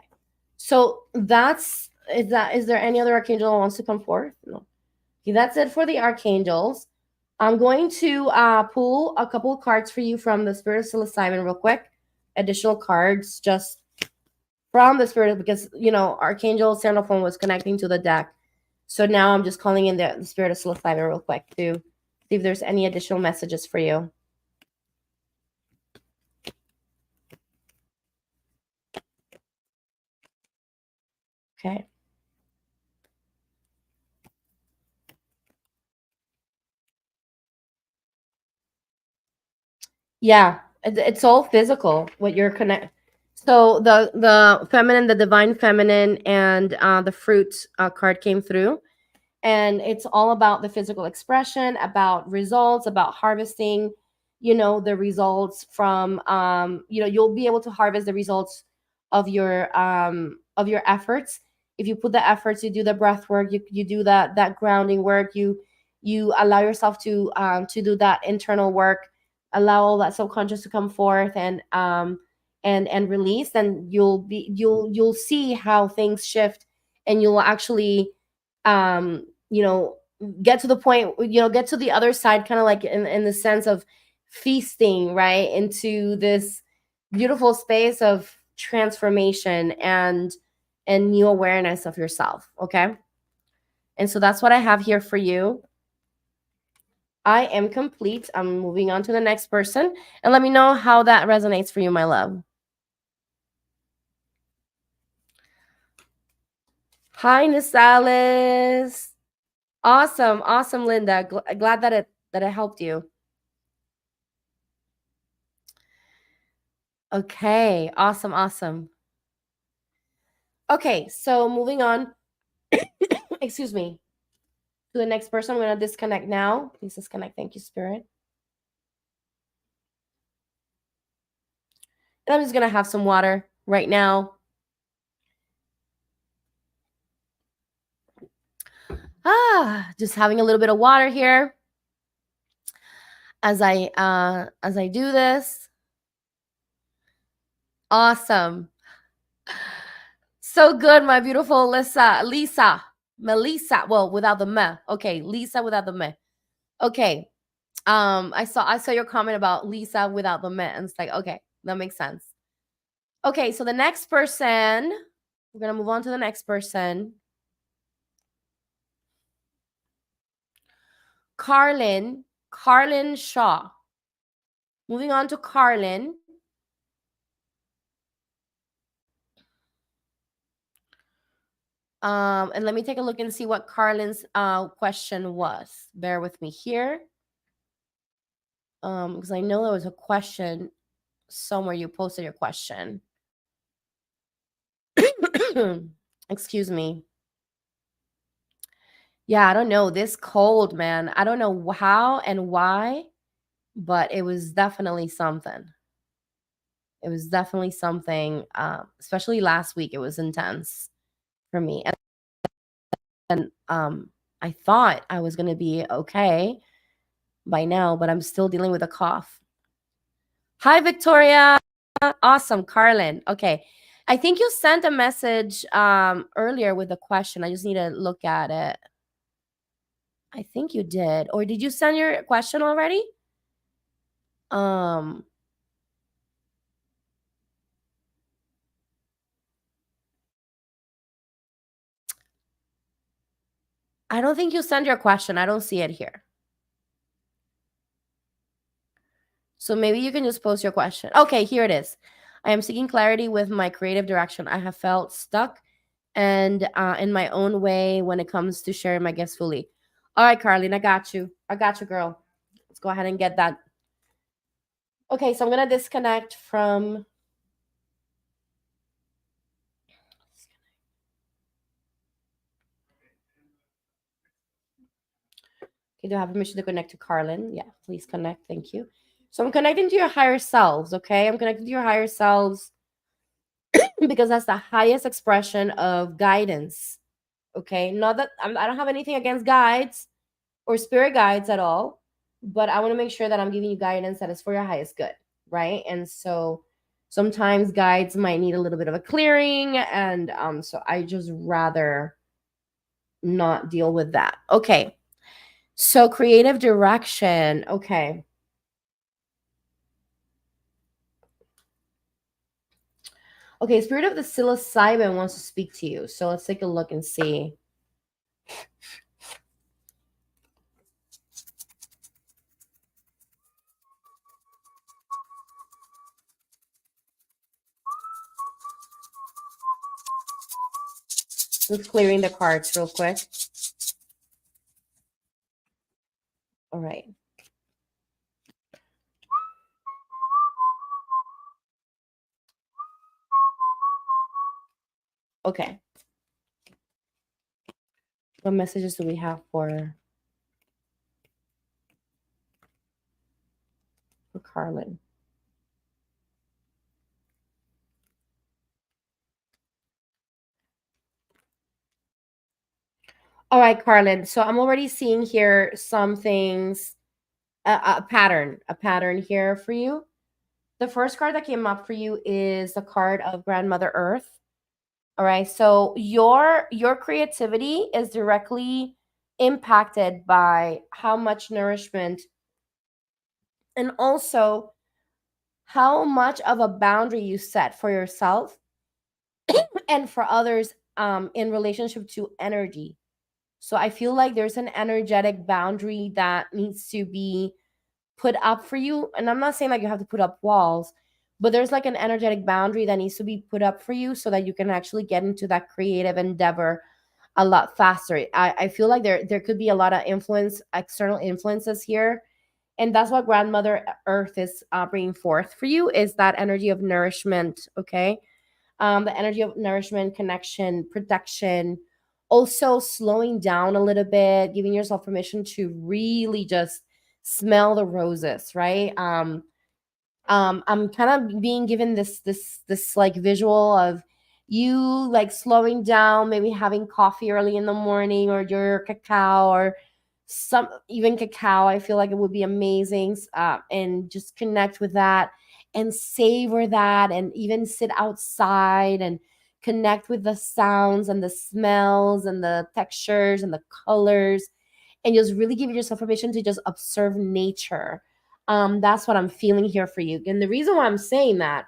So is there any other archangel that wants to come forth? No. Okay, that's it for the archangels. I'm going to pull a couple of cards for you from the Spirit of Psilocybin real quick. Additional cards just from the Spirit, because Archangel Sandalphone was connecting to the deck. So now I'm just calling in the Spirit of Psilocybin real quick to see if there's any additional messages for you. Okay. Yeah, it's all physical. What you're connect. So the feminine, the divine feminine, and the fruit card came through, and it's all about the physical expression, about results, about harvesting. The results from you'll be able to harvest the results of your efforts if you put the efforts. You do the breath work. You do that grounding work. You allow yourself to do that internal work, allow all that subconscious to come forth and release. Then you'll see how things shift, and you'll actually um get to the point, get to the other side, kind of like in the sense of feasting right into this beautiful space of transformation and new awareness of yourself. Okay. And so that's what I have here for you. I am complete. I'm moving on to the next person, and let me know how that resonates for you, my love. Hi, Nisalis. Awesome, Linda. Glad that it helped you. Okay, awesome. Okay, so moving on. Excuse me. To the next person, I'm gonna disconnect now. Please disconnect. Thank you, Spirit. And I'm just gonna have some water right now. Just having a little bit of water here as I do this. Awesome. So good, my beautiful Lisa, Melissa. Well, without the me. Okay, Lisa without the me. Okay. I saw your comment about Lisa without the me, and it's like, okay, that makes sense. Okay, so the next person, we're gonna move on to the next person. Carlin Shaw. Moving on to Carlin. And let me take a look and see what Carlin's question was. Bear with me here. Because I know there was a question somewhere. You posted your question. Excuse me. Yeah, I don't know. This cold, man. I don't know how and why, but it was definitely something. It was definitely something. Especially last week, it was intense for me. And I thought I was going to be okay by now, but I'm still dealing with a cough. Hi, Victoria. Awesome, Carlin. Okay. I think you sent a message earlier with a question. I just need to look at it. I think you did. Or did you send your question already? Um I don't think you sent your question. I don't see it here. So maybe you can just post your question. Okay, here it is. I am seeking clarity with my creative direction. I have felt stuck and in my own way when it comes to sharing my gifts fully. All right, Carlene, I got you. I got you, girl. Let's go ahead and get that. Okay, so I'm going to disconnect from. Okay, do I have permission to connect to Carlin? Yeah, please connect. Thank you. So I'm connecting to your higher selves, okay? I'm connecting to your higher selves because that's the highest expression of guidance, okay? Not that I don't have anything against guides or spirit guides at all, but I want to make sure that I'm giving you guidance that is for your highest good, right? And so sometimes guides might need a little bit of a clearing, and so I just rather not deal with that. Okay. So creative direction. Okay. Okay, spirit of the psilocybin wants to speak to you. So let's take a look and see. Just clearing the cards real quick. All right. Okay. What messages do we have for Carlin? All right, Carlin. So I'm already seeing here some things, a pattern here for you. The first card that came up for you is the card of Grandmother Earth. All right. So your creativity is directly impacted by how much nourishment and also how much of a boundary you set for yourself and for others in relationship to energy. So I feel like there's an energetic boundary that needs to be put up for you. And I'm not saying like you have to put up walls, but there's like an energetic boundary that needs to be put up for you so that you can actually get into that creative endeavor a lot faster. I feel like there could be a lot of influence, external influences here. And that's what Grandmother Earth is bringing forth for you is that energy of nourishment, okay? The energy of nourishment, connection, protection, also slowing down a little bit, giving yourself permission to really just smell the roses, right? I'm kind of being given this like visual of you like slowing down, maybe having coffee early in the morning or your cacao or some even cacao. I feel like it would be amazing, and just connect with that and savor that and even sit outside and connect with the sounds and the smells and the textures and the colors and just really give yourself permission to just observe nature. That's what I'm feeling here for you. And the reason why I'm saying that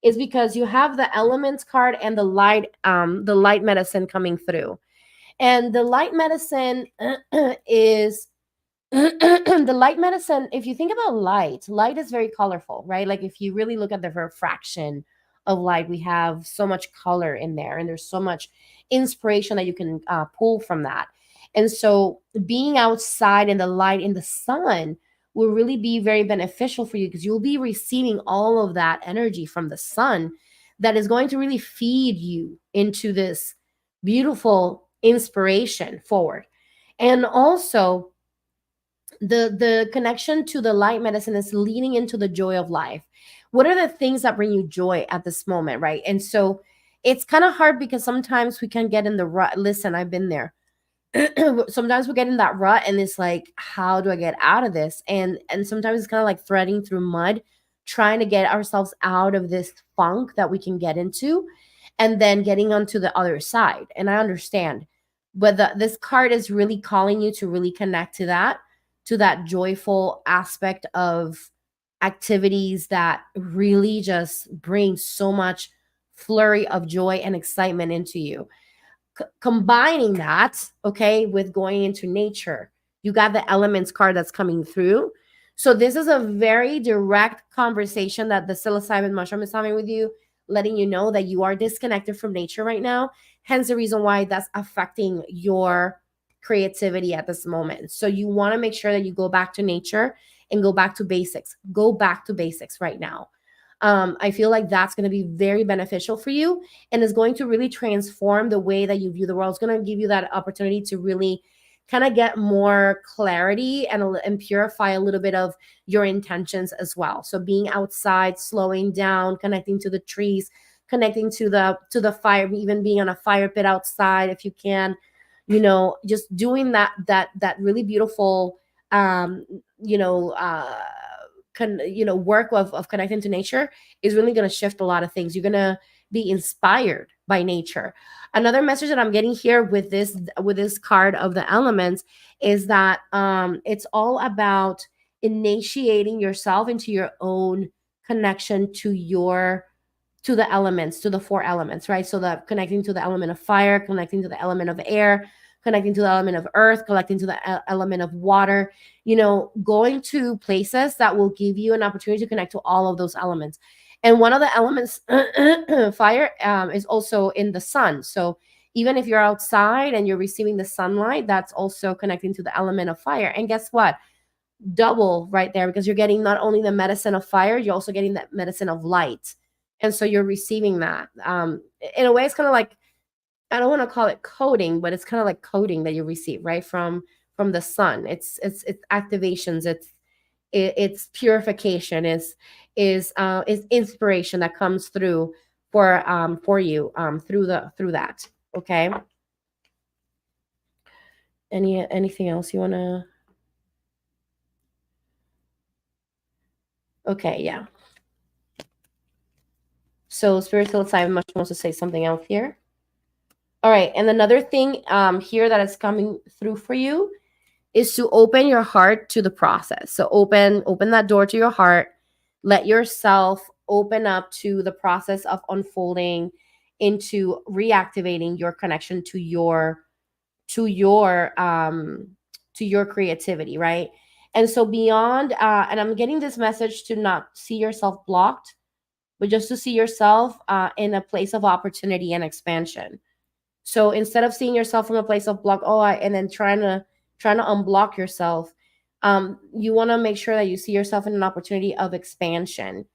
is because you have the elements card and the light medicine coming through. And the light medicine is the light medicine. If you think about light is very colorful, right? Like if you really look at the refraction of light, we have so much color in there, and there's so much inspiration that you can pull from that. And so, being outside in the light in the sun will really be very beneficial for you because you'll be receiving all of that energy from the sun that is going to really feed you into this beautiful inspiration forward. And also, the connection to the light medicine is leading into the joy of life. What are the things that bring you joy at this moment, right? And so it's kind of hard because sometimes we can get in the rut. Listen, I've been there. sometimes we get in that rut and it's like, how do I get out of this? And sometimes it's kind of like threading through mud, trying to get ourselves out of this funk that we can get into, and then getting onto the other side. And I understand, but this card is really calling you to really connect to that joyful aspect of activities that really just bring so much flurry of joy and excitement into you. Combining that, okay, with going into nature, you got the elements card that's coming through. So this is a very direct conversation that the psilocybin mushroom is having with you, letting you know that you are disconnected from nature right now, hence the reason why that's affecting your creativity at this moment. So you want to make sure that you go back to nature and go back to basics. Go back to basics right now. I feel like that's going to be very beneficial for you, and is going to really transform the way that you view the world. It's going to give you that opportunity to really kind of get more clarity and purify a little bit of your intentions as well. So being outside, slowing down, connecting to the trees, connecting to the fire, even being on a fire pit outside if you can, just doing that really beautiful um you know uh work of connecting to nature is really going to shift a lot of things. You're going to be inspired by nature. Another message that I'm getting here with this card of the elements is that it's all about initiating yourself into your own connection to the elements, to the four elements, right? So the connecting to the element of fire, connecting to the element of air, connecting to the element of earth, connecting to the element of water, going to places that will give you an opportunity to connect to all of those elements. And one of the elements, fire, is also in the sun. So even if you're outside and you're receiving the sunlight, that's also connecting to the element of fire. And guess what? Double right there, because you're getting not only the medicine of fire, you're also getting that medicine of light. And so you're receiving that. In a way, it's kind of like, I don't want to call it coding, but it's kind of like coding that you receive, right, from the sun. It's activations, it's purification, is inspiration that comes through for you through that. Okay. Anything else you want to? Okay, yeah. So spiritual side much wants to say something else here. All right, and another thing here that is coming through for you is to open your heart to the process. So open that door to your heart. Let yourself open up to the process of unfolding into reactivating your connection to your to your creativity, right? And so beyond and I'm getting this message to not see yourself blocked, but just to see yourself in a place of opportunity and expansion. So instead of seeing yourself from a place of block, and then trying to unblock yourself, you want to make sure that you see yourself in an opportunity of expansion.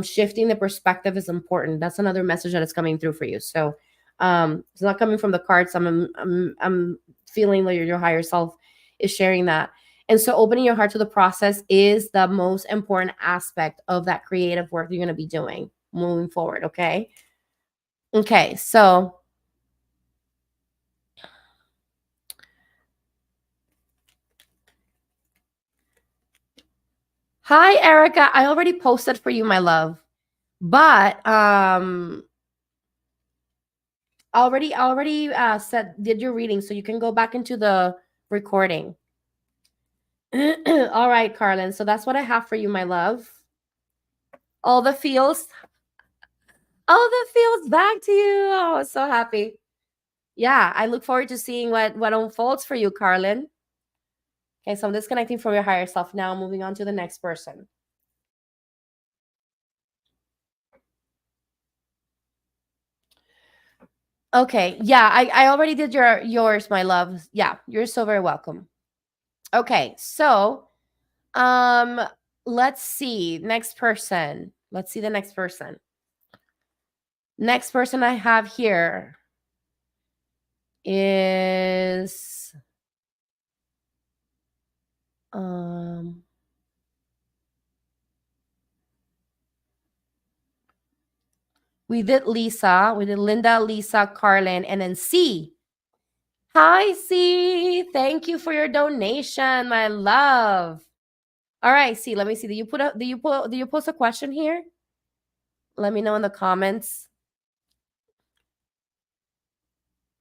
Shifting the perspective is important. That's another message that is coming through for you. So it's not coming from the cards. I'm feeling like your higher self is sharing that. And so opening your heart to the process is the most important aspect of that creative work you're going to be doing moving forward. Okay. Okay. So hi, Erica. I already posted for you, my love. But already said did your reading, so you can go back into the recording. All right, Carlin. So that's what I have for you, my love. All the feels, all the feels back to you. Oh, so happy. Yeah, I look forward to seeing what unfolds for you, Carlin. Okay, so I'm disconnecting from your higher self now, moving on to the next person. Okay, yeah, I already did yours, my love. Yeah, you're so very welcome. Okay, so um let's see, next person. Let's see the next person. Next person I have here is we did Lisa, we did Linda, Lisa, Carlin, and then C. Hi, C. Thank you for your donation, my love. All right, C. Let me see. Do you post a question here? Let me know in the comments.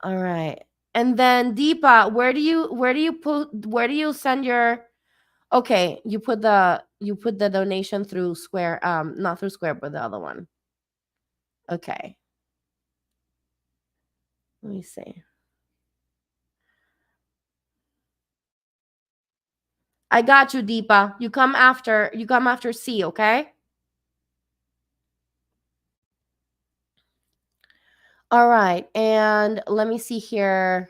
All right. And then Deepa, where do you send your okay, you put the donation through Square, not through Square, but the other one. Okay. Let me see. I got you, Deepa. You come after C, okay? All right. And let me see here.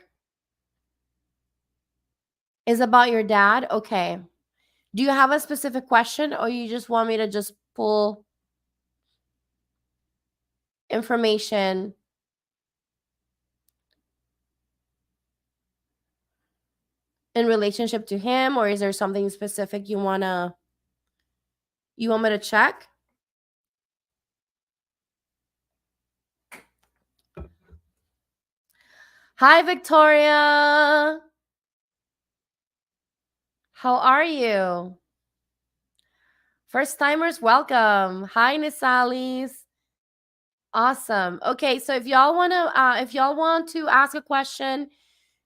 Is about your dad? Okay. Do you have a specific question or you just want me to just pull information in relationship to him, or is there something specific you want me to check? Hi, Victoria. How are you? First timers, welcome. Hi, Nisalis. Awesome. Okay, so if y'all want to ask a question,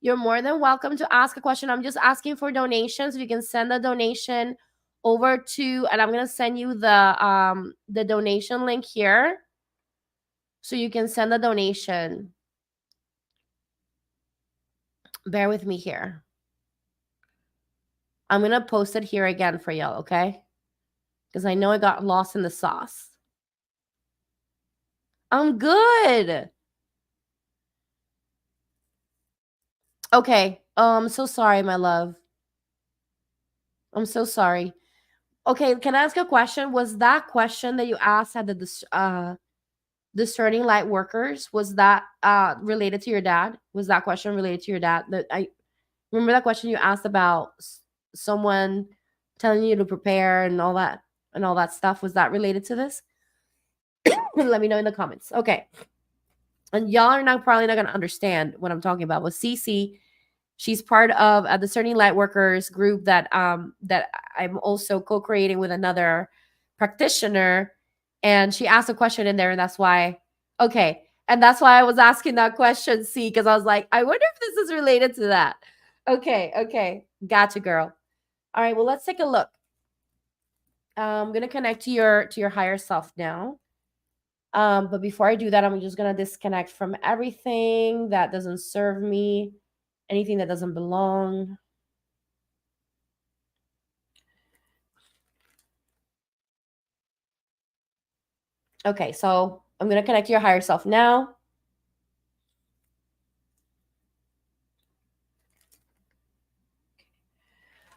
you're more than welcome to ask a question. I'm just asking for donations. You can send the donation over to, and I'm gonna send you the donation link here, so you can send the donation. Bear with me here. I'm gonna post it here again for y'all, okay? Because I know I got lost in the sauce. I'm good. Okay. So sorry, my love. I'm so sorry. Okay, can I ask a question? Was that question that you asked at the discerning light workers, was that related to your dad? Was that question related to your dad? That I remember that question you asked about someone telling you to prepare and all that stuff. Was that related to this? Let me know in the comments. Okay. And y'all are not probably not gonna understand what I'm talking about. With Cece, she's part of a discerning light workers group that I'm also co-creating with another practitioner. And she asked a question in there, and that's why. Okay, and that's why I was asking that question, C, because I was like, I wonder if this is related to that. Okay, gotcha, girl. All right, well, let's take a look. I'm gonna connect to your higher self now. But before I do that, I'm just gonna disconnect from everything that doesn't serve me, anything that doesn't belong. Okay, so I'm gonna connect to your higher self now.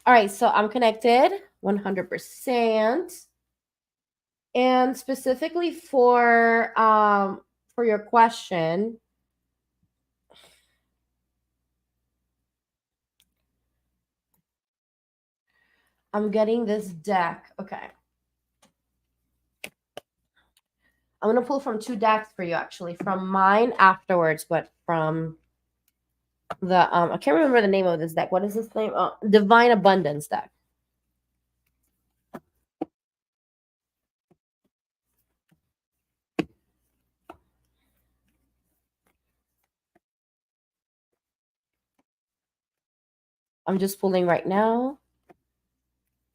All right, so I'm connected 100%. And specifically for your question, I'm getting this deck. Okay. I'm gonna pull from two decks for you, actually, from mine afterwards, but from the I can't remember the name of this deck. What is this name? Divine Abundance deck. I'm just pulling right now.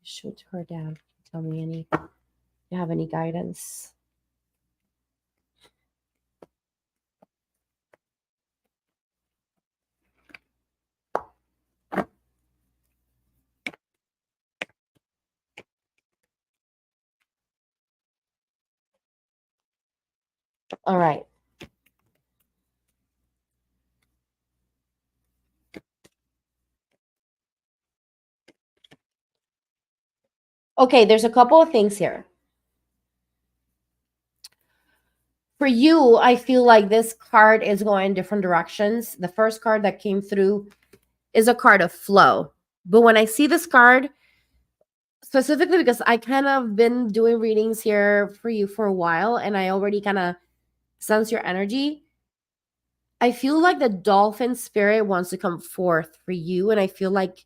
Shoot her down. Tell me any. You have any guidance? All right. Okay, there's a couple of things here. For you, I feel like this card is going in different directions. The first card that came through is a card of flow. But when I see this card, specifically because I kind of been doing readings here for you for a while and I already kind of sense your energy, I feel like the dolphin spirit wants to come forth for you. And I feel like,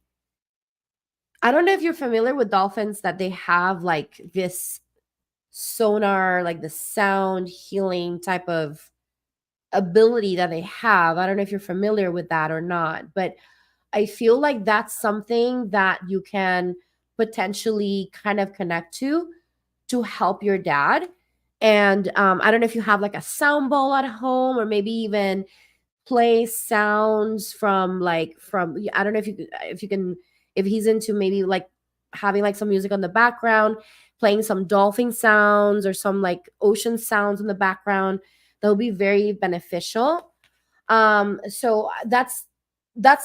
I don't know if you're familiar with dolphins, that they have like this sonar, like the sound healing type of ability that they have. I don't know if you're familiar with that or not, but I feel like that's something that you can potentially kind of connect to help your dad. And I don't know if you have like a sound bowl at home, or maybe even play sounds from like from, I don't know if you can, if he's into maybe like having like some music on the background, playing some dolphin sounds or some like ocean sounds in the background, that will be very beneficial. So that's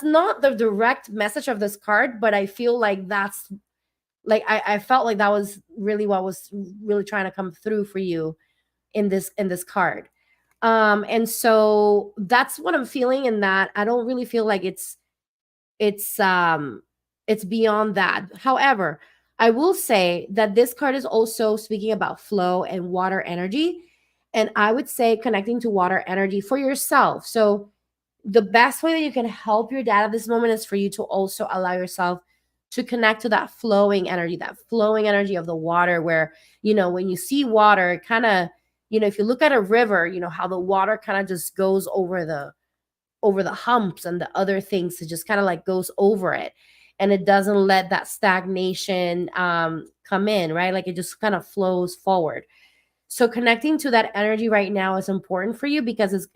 not the direct message of this card, but I feel like that's like I felt like that was really what was really trying to come through for you in this card. And so that's what I'm feeling. In that, I don't really feel like it's it's beyond that. However, I will say that this card is also speaking about flow and water energy, and I would say connecting to water energy for yourself. So the best way that you can help your dad at this moment is for you to also allow yourself to connect to that flowing energy of the water, where, when you see water, it kind of, if you look at a river, how the water kind of just goes over the humps and the other things. It just kind of like goes over it, and it doesn't let that stagnation come in, right? Like it just kind of flows forward. So connecting to that energy right now is important for you, because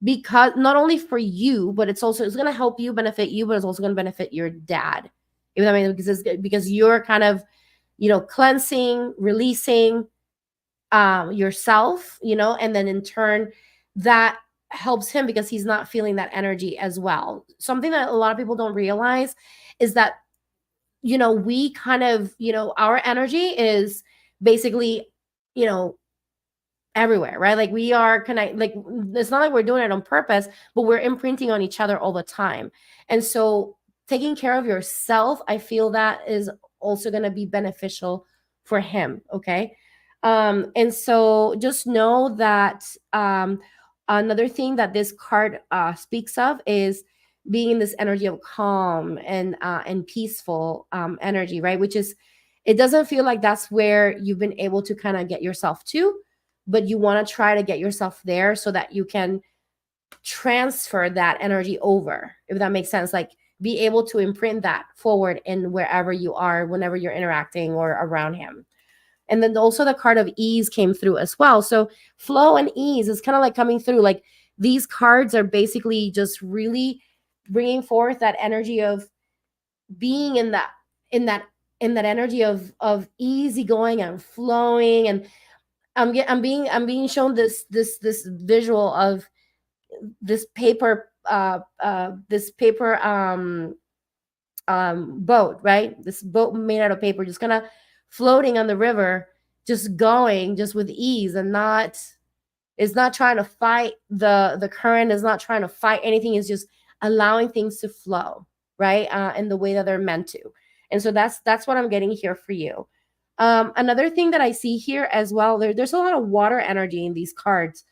not only for you, but it's going to help you, benefit you, but it's also going to benefit your dad. If that makes sense, because you're kind of, cleansing, releasing yourself, and then in turn that helps him because he's not feeling that energy as well. Something that a lot of people don't realize is that, we kind of, our energy is basically, you know, everywhere, right? Like we are connect, like it's not like we're doing it on purpose, but we're imprinting on each other all the time. And so taking care of yourself, I feel that is also going to be beneficial for him. Okay. And so just know that another thing that this card speaks of is being in this energy of calm and peaceful energy, right? Which is, it doesn't feel like that's where you've been able to kind of get yourself to, but you want to try to get yourself there so that you can transfer that energy over, if that makes sense. Like be able to imprint that forward in wherever you are, whenever you're interacting or around him. And then also the card of ease came through as well. So flow and ease is kind of like coming through. Like these cards are basically just really bringing forth that energy of being in that in that energy of easygoing and flowing. And I'm being shown this visual of this paper boat, right? This boat made out of paper, just kind of floating on the river, just going just with ease, and not is not trying to fight the current, is not trying to fight anything, is just allowing things to flow, right? In the way that they're meant to. And so that's what I'm getting here for you. Another thing that I see here as well, there's a lot of water energy in these cards.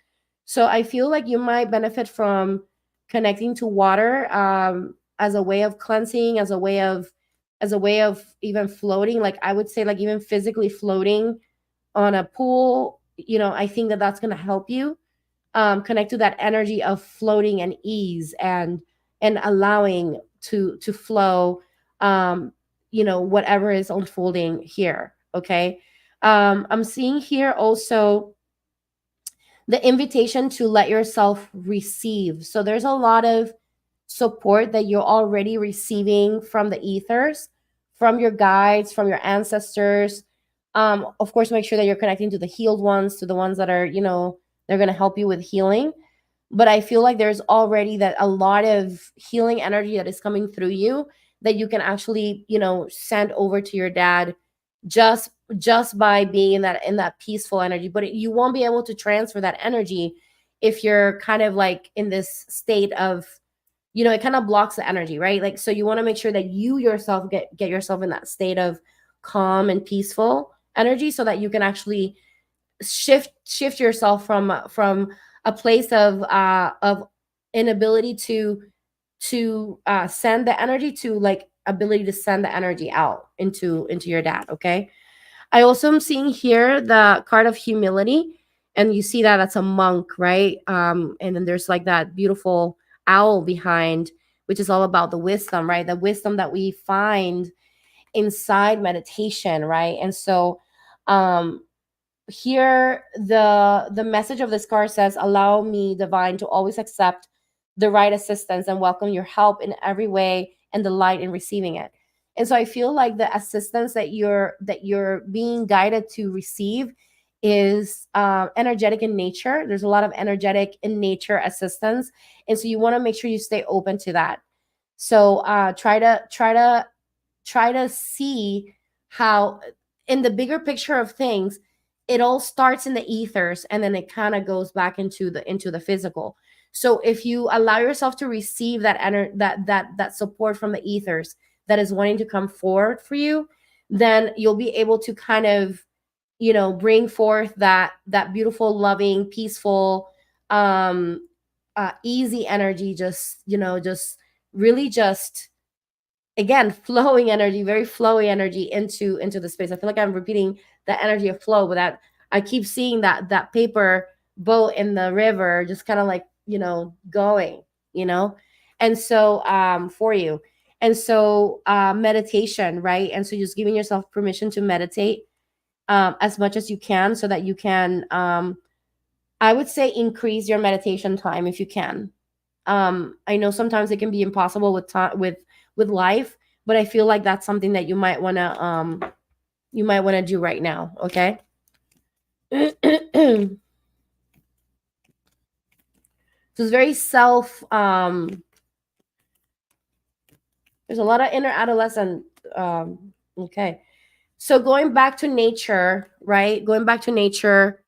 So I feel like you might benefit from connecting to water as a way of cleansing, as a way of even floating. Like I would say, like even physically floating on a pool. I think that that's going to help you connect to that energy of floating and ease and allowing to flow. Whatever is unfolding here. Okay. I'm seeing here also the invitation to let yourself receive. So there's a lot of support that you're already receiving from the ethers, from your guides, from your ancestors. Of course, make sure that you're connecting to the healed ones, to the ones that are, they're going to help you with healing. But I feel like there's already that a lot of healing energy that is coming through you that you can actually, send over to your dad just just by being in that peaceful energy. But you won't be able to transfer that energy if you're kind of like in this state of, it kind of blocks the energy, right? Like, so you want to make sure that you yourself get yourself in that state of calm and peaceful energy, so that you can actually shift yourself from a place of inability to send the energy, to like ability to send the energy out into your dad. Okay. I also am seeing here the card of humility, and you see that that's a monk, right? And then there's like that beautiful owl behind, which is all about the wisdom, right? The wisdom that we find inside meditation, right? And so, um, here the message of this card says, allow me, divine, to always accept the right assistance and welcome your help in every way and delight in receiving it. And so I feel like the assistance that you're being guided to receive is energetic in nature. There's a lot of energetic in nature assistance, and so you want to make sure you stay open to that. So try to see how, in the bigger picture of things, it all starts in the ethers and then it kind of goes back into the physical. So if you allow yourself to receive that support from the ethers that is wanting to come forward for you, then you'll be able to kind of, bring forth that beautiful, loving, peaceful, um easy energy, just, just really just, again, flowing energy, very flowy energy into the space. I feel like I'm repeating the energy of flow, but that I keep seeing that paper boat in the river just kind of like, going, you know and so, for you. And so, meditation, right? And so just giving yourself permission to meditate, as much as you can, so that you can, I would say, increase your meditation time if you can. I know sometimes it can be impossible with time, with life, but I feel like that's something that you might want to do right now. Okay. So it's very self, there's a lot of inner adolescent. Okay. So going back to nature, right? Going back to nature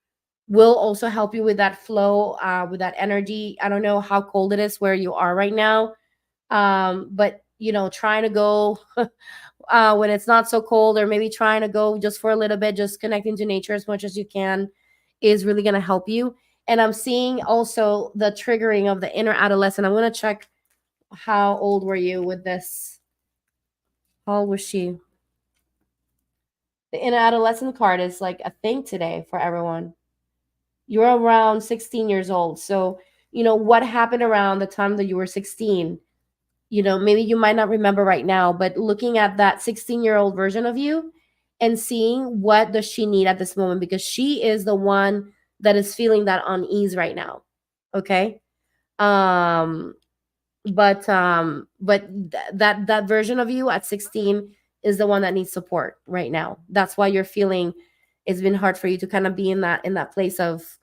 will also help you with that flow, with that energy. I don't know how cold it is where you are right now, but trying to go when it's not so cold, or maybe trying to go just for a little bit, just connecting to nature as much as you can, is really going to help you. And I'm seeing also the triggering of the inner adolescent. I'm going to check, how old were you with this? How old was she? The inner adolescent card is like a thing today for everyone. You're around 16 years old. So, what happened around the time that you were 16? Maybe you might not remember right now, but looking at that 16-year-old version of you and seeing what does she need at this moment, because she is the one that is feeling that unease right now. Okay. um but that version of you at 16 is the one that needs support right now. That's why you're feeling it's been hard for you to kind of be in that place of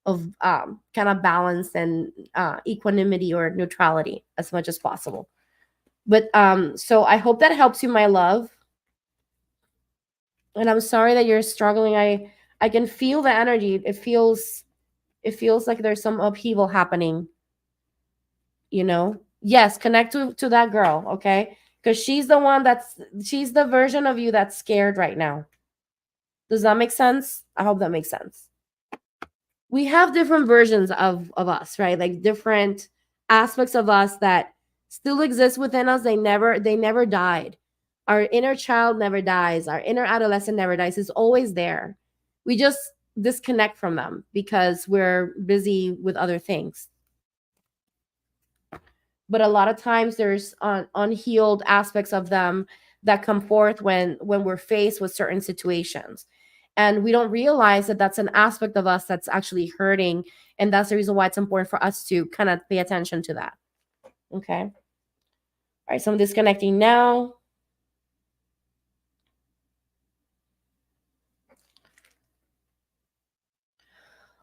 kind of balance and equanimity or neutrality as much as possible. But so I hope that helps you, my love. And I'm sorry that you're struggling. I can feel the energy. It feels like there's some upheaval happening, Yes, connect to that girl, okay? Because she's the version of you that's scared right now. Does that make sense? I hope that makes sense. We have different versions of us, right? Like different aspects of us that still exist within us. They never died. Our inner child never dies. Our inner adolescent never dies. It's always there. We just disconnect from them because we're busy with other things. But a lot of times there's unhealed aspects of them that come forth when we're faced with certain situations, and we don't realize that that's an aspect of us that's actually hurting, and that's the reason why it's important for us to kind of pay attention to that. Okay. All right, so I'm disconnecting now.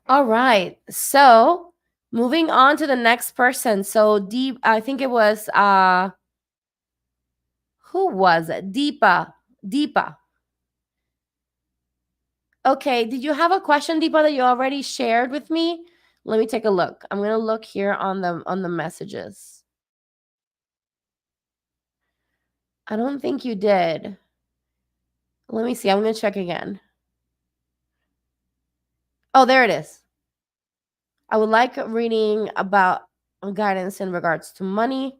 All right, so moving on to the next person. So deep, I think it was, who was it? Deepa. Okay, did you have a question, Deepa, that you already shared with me? Let me take a look. I'm gonna look here on the messages. I don't think you did. Let me see. I'm gonna check again. Oh, there it is. I would like reading about. guidance in regards to money.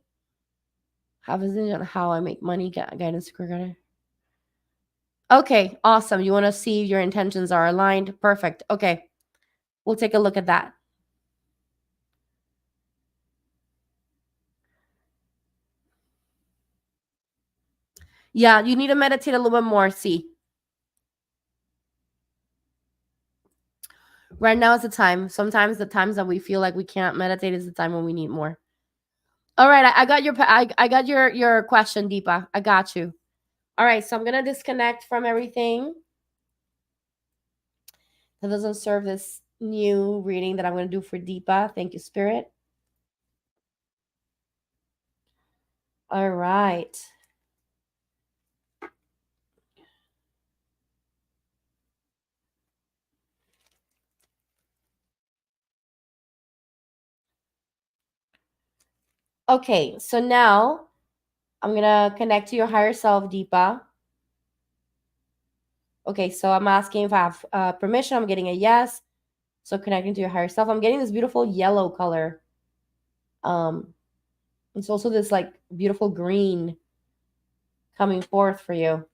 Have a vision on how I make money. Guidance. Okay, awesome. You want to see if your intentions are aligned. Perfect. Okay, we'll take a look at that. Yeah, you need to meditate a little bit more. See, right now is the time. Sometimes the times that we feel like we can't meditate is the time when we need more. All right, I got your I got your question, Deepa. I got you. All right, so I'm gonna disconnect from everything that doesn't serve this new reading that I'm gonna do for Deepa. Thank you, Spirit. All right. Okay, so now I'm gonna connect to your higher self, Deepa. Okay, so I'm asking if I have permission. I'm getting a yes. So connecting to your higher self. I'm getting this beautiful yellow color. It's also this like beautiful green coming forth for you.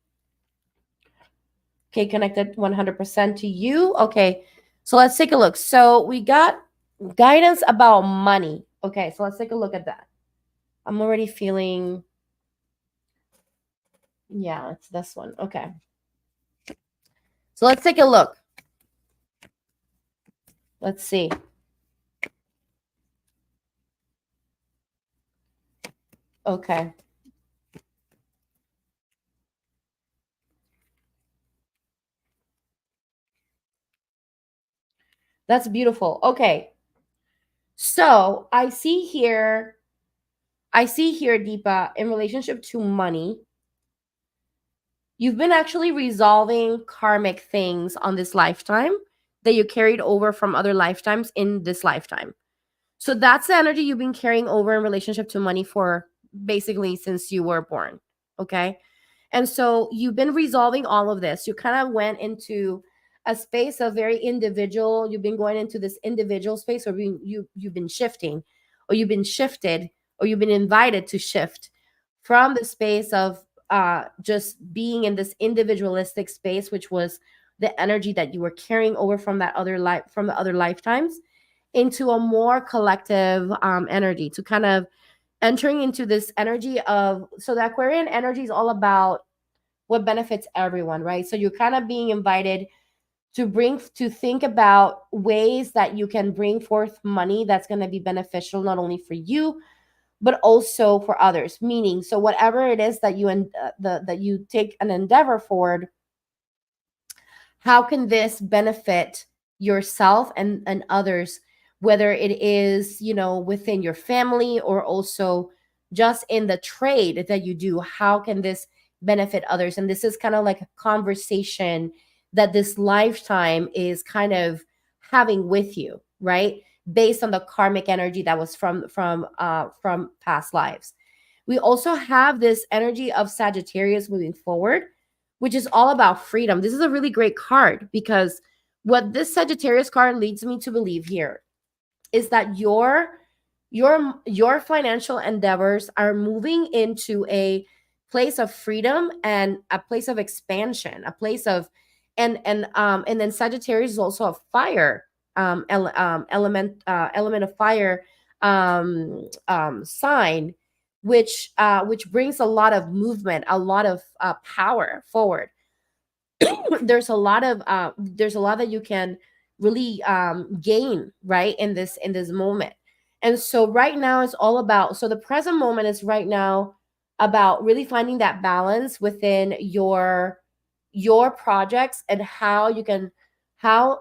Okay, connected 100% to you. Okay, so let's take a look. So we got guidance about money. Okay, so let's take a look at that. I'm already feeling, yeah, it's this one. Okay. So let's take a look. Let's see. Okay. That's beautiful. Okay. So I see here, Deepa, in relationship to money, you've been actually resolving karmic things on this lifetime that you carried over from other lifetimes in this lifetime. So that's the energy you've been carrying over in relationship to money for basically since you were born. Okay. And so you've been resolving all of this. You kind of went into a space of very individual. You've been going into this individual space, or you've been shifting, or you've been shifted, or you've been invited to shift from the space of just being in this individualistic space, which was the energy that you were carrying over from that other life, from the other lifetimes, into a more collective energy, to kind of entering into this energy of, so the Aquarian energy is all about what benefits everyone, right? So you're kind of being invited to think about ways that you can bring forth money that's going to be beneficial not only for you but also for others. Meaning, so whatever it is that that you take an endeavor forward, how can this benefit yourself and others, whether it is, within your family or also just in the trade that you do? How can this benefit others? And this is kind of like a conversation that this lifetime is kind of having with you, right? Based on the karmic energy that was from past lives. We also have this energy of Sagittarius moving forward, which is all about freedom. This is a really great card because what this Sagittarius card leads me to believe here is that your financial endeavors are moving into a place of freedom and a place of expansion, a place of and then Sagittarius is also a fire element of fire sign, which brings a lot of movement, a lot of power forward. There's a lot that you can really gain, right, in this moment. And so right now it's all about, so the present moment is right now about really finding that balance within your projects, and how you can how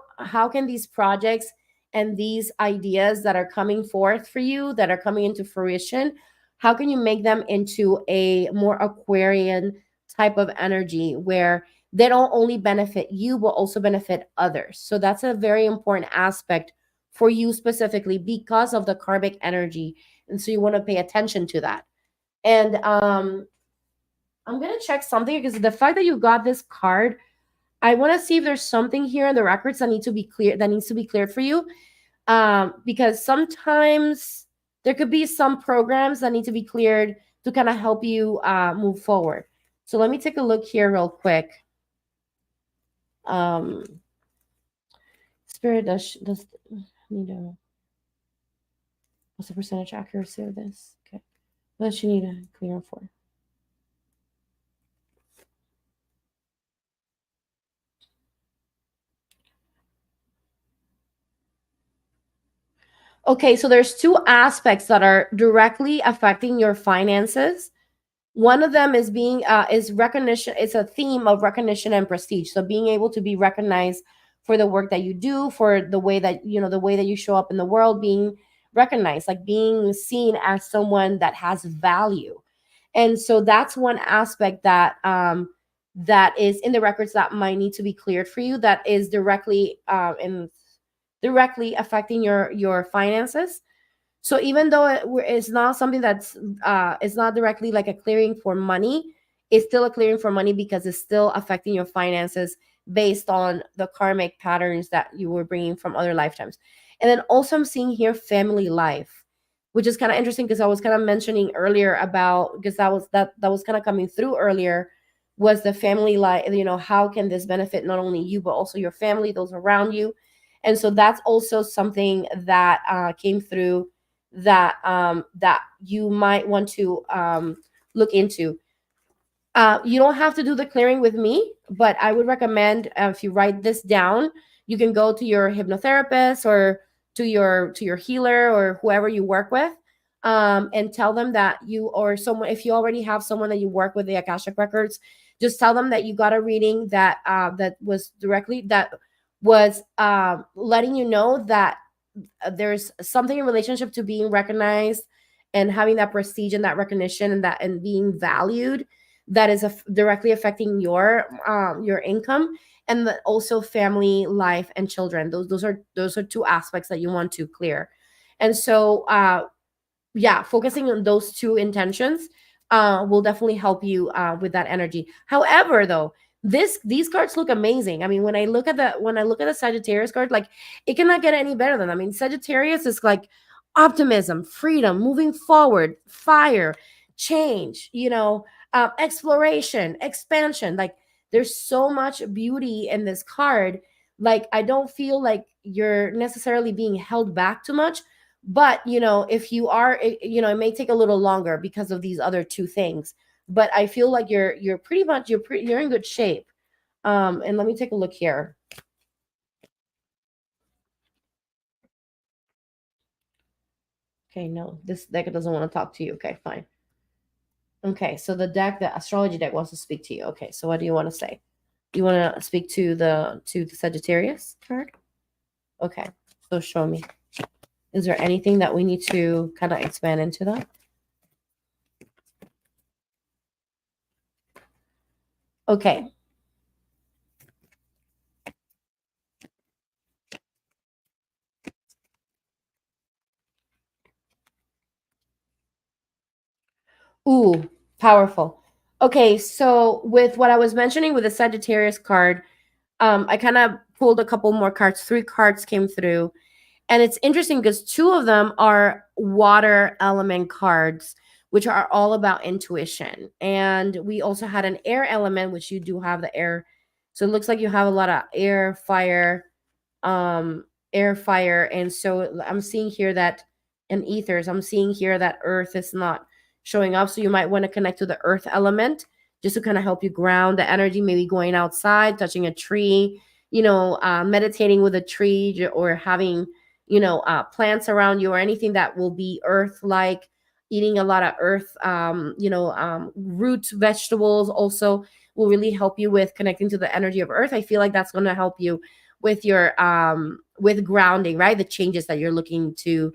can these projects and these ideas that are coming forth for you, that are coming into fruition, how can you make them into a more Aquarian type of energy where they don't only benefit you but also benefit others? So that's a very important aspect for you specifically because of the karmic energy, and so you want to pay attention to that. And I'm gonna check something because the fact that you got this card, I want to see if there's something here in the records that needs to be cleared for you, because sometimes there could be some programs that need to be cleared to kind of help you move forward. So let me take a look here real quick. um Spirit does need a, what's the percentage accuracy of this? Okay, what does she need a clear for? Okay, so there's two aspects that are directly affecting your finances. One of them is being is recognition. It's a theme of recognition and prestige. So being able to be recognized for the work that you do, for the way that the way that you show up in the world, being recognized, like being seen as someone that has value. And so that's one aspect that that is in the records that might need to be cleared for you. That is directly and directly affecting your finances. So even though it's not something that's it's not directly like a clearing for money, it's still a clearing for money because it's still affecting your finances based on the karmic patterns that you were bringing from other lifetimes. And then also I'm seeing here family life, which is kind of interesting because I was kind of mentioning earlier about, because that was kind of coming through earlier, was the family life. How can this benefit not only you but also your family, those around you? And so that's also something that came through that that you might want to look into. You don't have to do the clearing with me, but I would recommend, if you write this down, you can go to your hypnotherapist or to your healer or whoever you work with, and tell them that you, or someone, if you already have someone that you work with the Akashic records, just tell them that you got a reading that was letting you know that there's something in relationship to being recognized and having that prestige and that recognition and being valued, that is directly affecting your income, and also family life and children. Those are two aspects that you want to clear. And so yeah, focusing on those two intentions will definitely help you with that energy. However, though, these cards look amazing. I mean, when I look at the Sagittarius card, like, it cannot get any better than, I mean, Sagittarius is like optimism, freedom, moving forward, fire, change, exploration, expansion. Like, there's so much beauty in this card. Like, I don't feel like you're necessarily being held back too much, but if you are, it may take a little longer because of these other two things. But I feel like you're pretty much, you're in good shape. And let me take a look here. Okay, no, this deck doesn't want to talk to you. Okay, fine. Okay, so the astrology deck wants to speak to you. Okay, so what do you want to say? You want to speak to the Sagittarius card? Okay, so show me. Is there anything that we need to kind of expand into that? Okay. Ooh, powerful. Okay, so with what I was mentioning with the Sagittarius card, I kind of pulled a couple more cards. 3 cards came through. And it's interesting because 2 of them are water element cards, which are all about intuition. And we also had an air element, which you do have the air. So it looks like you have a lot of um, air, fire. And so I'm seeing here that, and ethers, I'm seeing here that earth is not showing up. So you might want to connect to the earth element just to kind of help you ground the energy, maybe going outside, touching a tree, meditating with a tree, or having plants around you, or anything that will be earth like, eating a lot of earth, root vegetables also will really help you with connecting to the energy of earth. I feel like that's going to help you with your with grounding, right? The changes that you're looking to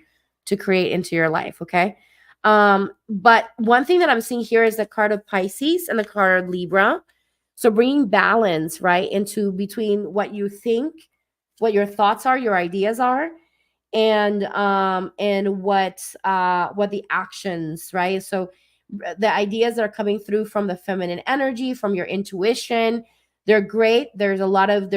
create into your life. Okay. But one thing that I'm seeing here is the card of Pisces and the card of Libra. So bringing balance, right, into between what you think, what your thoughts are, your ideas are, and what the actions, right? So the ideas that are coming through from the feminine energy, from your intuition, they're great. There's a lot of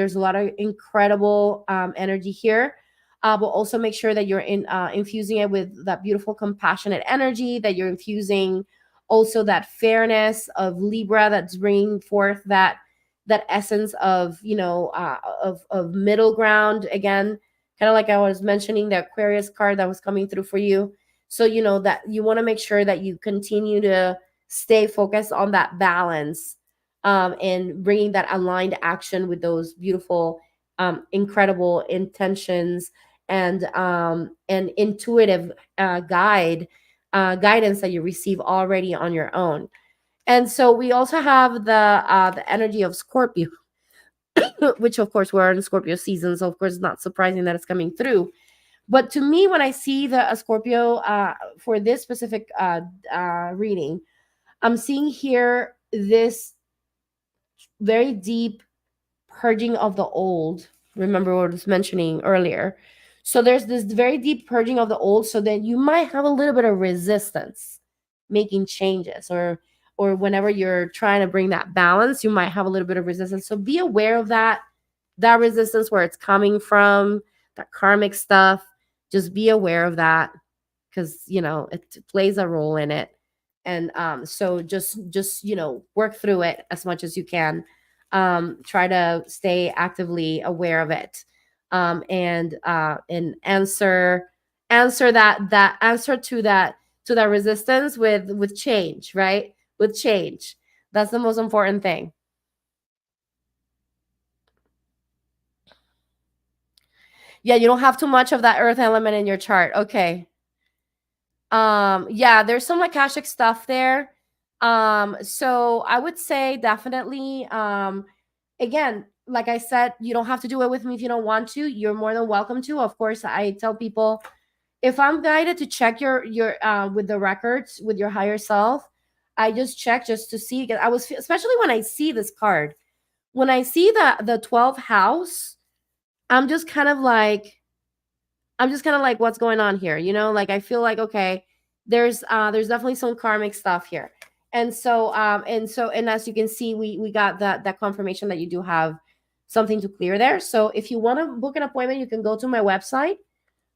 incredible energy here. but also make sure that you're infusing it with that beautiful compassionate energy, that you're infusing also that fairness of Libra, that's bringing forth that essence of, of middle ground again, kind of like I was mentioning, the Aquarius card that was coming through for you. So that you want to make sure that you continue to stay focused on that balance, and bringing that aligned action with those beautiful, incredible intentions, and intuitive guidance that you receive already on your own. And so we also have the energy of Scorpio, which of course we're in Scorpio season, so of course it's not surprising that it's coming through. But to me, when I see the Scorpio, for this specific reading, I'm seeing here this very deep purging of the old. Remember what I was mentioning earlier. So there's this very deep purging of the old, so that you might have a little bit of resistance making changes, or whenever you're trying to bring that balance, you might have a little bit of resistance. So be aware of that resistance, where it's coming from, that karmic stuff. Just be aware of that, because it plays a role in it. And so just work through it as much as you can. Try to stay actively aware of it, and answer that answer to that resistance with change, right? With change. That's the most important thing. Yeah, you don't have too much of that earth element in your chart. Okay. Yeah, there's some akashic stuff there. So I would say definitely, again, like I said, you don't have to do it with me if you don't want to. You're more than welcome to. Of course, I tell people, if I'm guided to check your with the records with your higher self, I just check just to see. I was, especially when I see this card, when I see the 12th house, I'm just kind of like, what's going on here? Like, I feel like, okay, there's definitely some karmic stuff here. And as you can see, we got that confirmation that you do have something to clear there. So if you want to book an appointment, you can go to my website.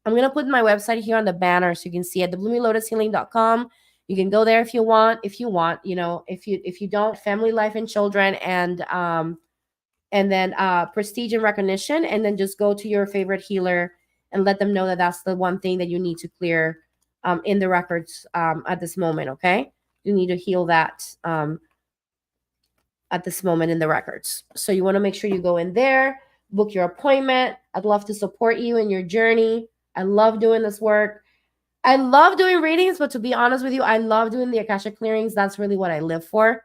I'm going to put my website here on the banner so you can see it, thebloominglotoshealing.com. You can go there if you want. If you don't, family, life, and children, and then prestige and recognition, and then just go to your favorite healer and let them know that that's the one thing that you need to clear, in the records, at this moment. Okay, you need to heal that, at this moment in the records. So you want to make sure you go in there, book your appointment. I'd love to support you in your journey. I love doing this work. I love doing readings, but to be honest with you, I love doing the Akasha clearings. That's really what I live for.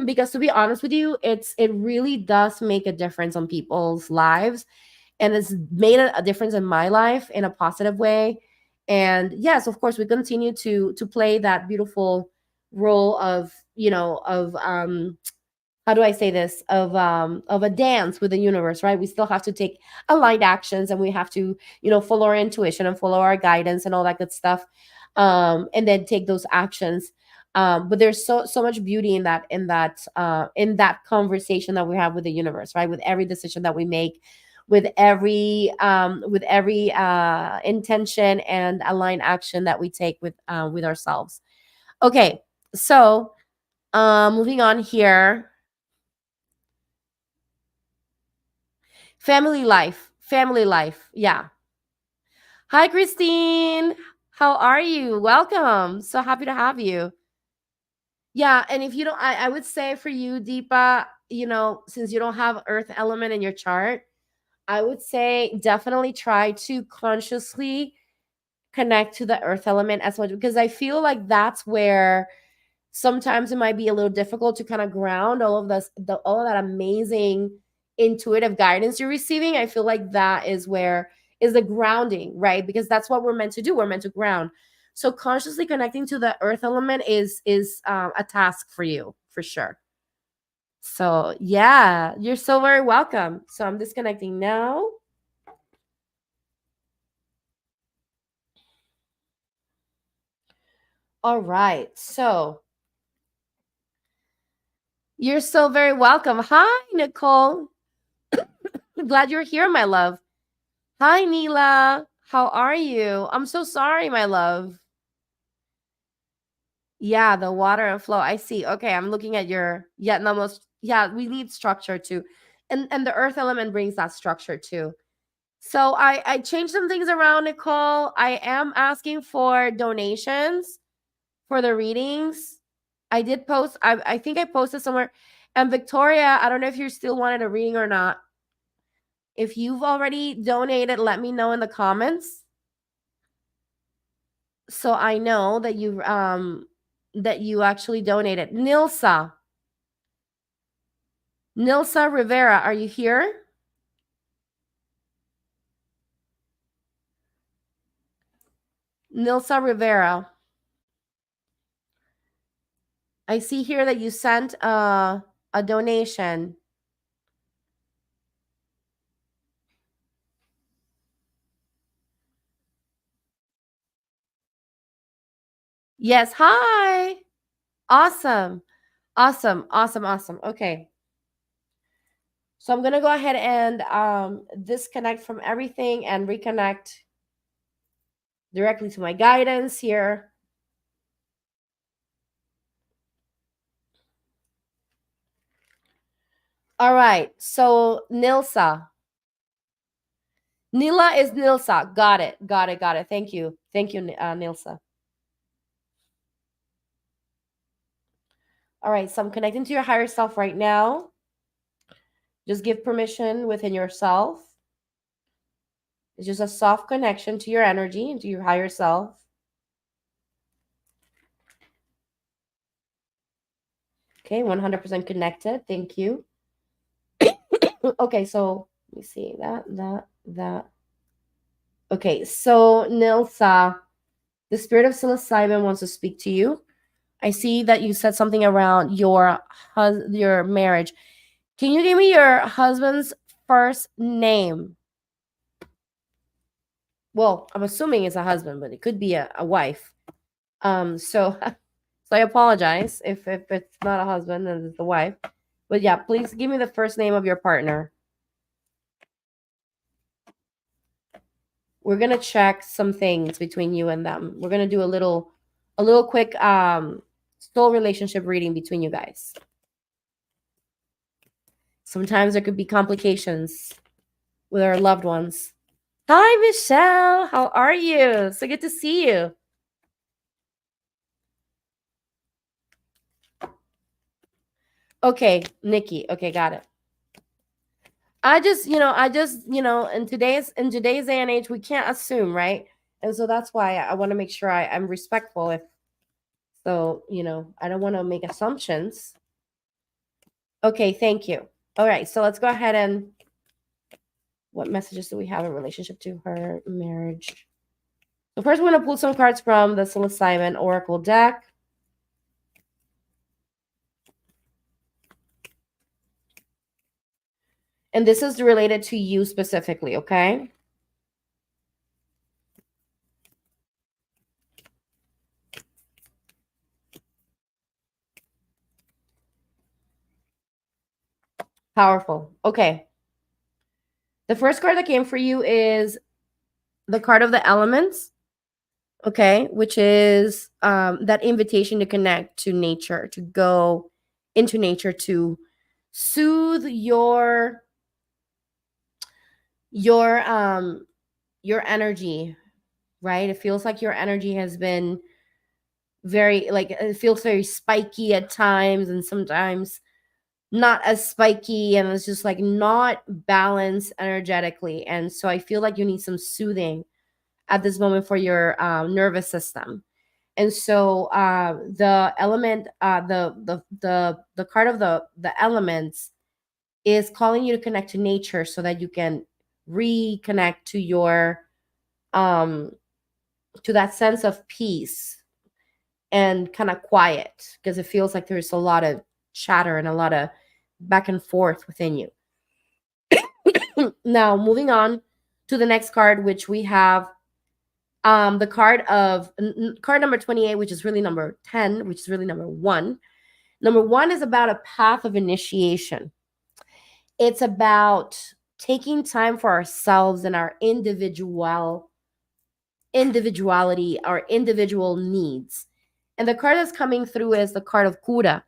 Because to be honest with you, it really does make a difference on people's lives, and it's made a difference in my life in a positive way. And yes, of course, we continue to play that beautiful role of, how do I say this, of a dance with the universe, right? We still have to take aligned actions, and we have to, follow our intuition and follow our guidance and all that good stuff, and then take those actions. But there's so much beauty in that conversation that we have with the universe, right? With every decision that we make, with every intention and aligned action that we take with ourselves. Okay, so moving on here. Family life. Yeah. Hi, Christine. How are you? Welcome. So happy to have you. Yeah, and if you don't, I would say for you, Deepa, since you don't have earth element in your chart, I would say definitely try to consciously connect to the earth element as much, because I feel like that's where sometimes it might be a little difficult to kind of ground all of all of that amazing intuitive guidance you're receiving. I feel like that is the grounding, right? Because that's what we're meant to do. We're meant to ground. So consciously connecting to the earth element is a task for you, for sure. So yeah, you're so very welcome. So I'm disconnecting now. All right. So you're so very welcome. Hi, Nicole. Glad you're here, my love. Hi, Neela. How are you? I'm so sorry, my love. Yeah, the water and flow. I see. Okay, I'm looking at your no, most yeah, we need structure too. And the earth element brings that structure too. So I changed some things around, Nicole. I am asking for donations for the readings. I did post, I think I posted somewhere. And Victoria, I don't know if you still wanted a reading or not. If you've already donated, let me know in the comments. So I know that you actually donated. Nilsa Rivera, are you here? Nilsa Rivera. I see here that you sent a donation. Yes, hi. Awesome. Awesome. Awesome. Awesome. Okay. So I'm going to go ahead and disconnect from everything and reconnect directly to my guidance here. All right. So Nilsa. Nila is Nilsa. Got it. Got it. Got it. Thank you. Thank you, Nilsa. All right. So I'm connecting to your higher self right now. Just give permission within yourself. It's just a soft connection to your energy and to your higher self. Okay. 100% connected. Thank you. Okay. So let me see that. Okay. So Nilsa, the spirit of psilocybin wants to speak to you. I see that you said something around your marriage. Can you give me your husband's first name? Well, I'm assuming it's a husband, but it could be a wife. So so I apologize if it's not a husband and it's a wife. But yeah, please give me the first name of your partner. We're gonna check some things between you and them. We're gonna do a little quick soul relationship reading between you guys. Sometimes there could be complications with our loved ones. Hi, Michelle. How are you? So good to see you. Okay, Nikki. Okay, got it. In today's day and age, we can't assume, right? And so that's why I want to make sure I'm respectful. If so, I don't want to make assumptions. Okay, thank you. All right, so let's go ahead and what messages do we have in relationship to her marriage? So first, we're going to pull some cards from the psilocybin oracle deck. And this is related to you specifically, okay? Powerful. Okay. The first card that came for you is the card of the elements, okay, which is that invitation to connect to nature, to go into nature, to soothe your energy, right? It feels like your energy has been it feels very spiky at times, and sometimes not as spiky, and it's just like not balanced energetically. And so I feel like you need some soothing at this moment for your nervous system. And so the element, the card of the elements is calling you to connect to nature so that you can reconnect to your to that sense of peace and kind of quiet, because it feels like there's a lot of chatter and a lot of back and forth within you. Now, moving on to the next card, which we have the card number 28, which is really number 10, which is really number 1. Number 1 is about a path of initiation. It's about taking time for ourselves and our individuality, our individual needs. And the card that's coming through is the card of cura.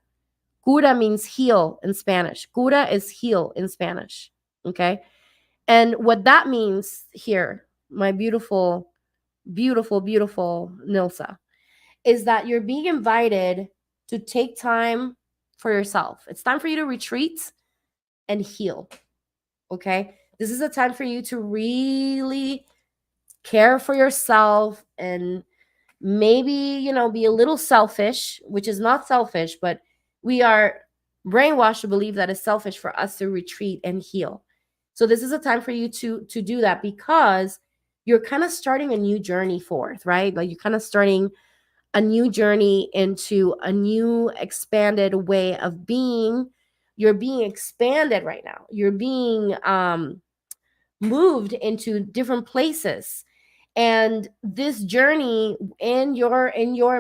Cura means heal in Spanish. Cura is heal in Spanish. Okay. And what that means here, my beautiful, beautiful, beautiful Nilsa, is that you're being invited to take time for yourself. It's time for you to retreat and heal. Okay. This is a time for you to really care for yourself and maybe, be a little selfish, which is not selfish, but we are brainwashed to believe that it's selfish for us to retreat and heal. So this is a time for you to do that, because you're kind of starting a new journey forth, right? Like you're kind of starting a new journey into a new expanded way of being. You're being expanded right now. You're being moved into different places, and this journey in your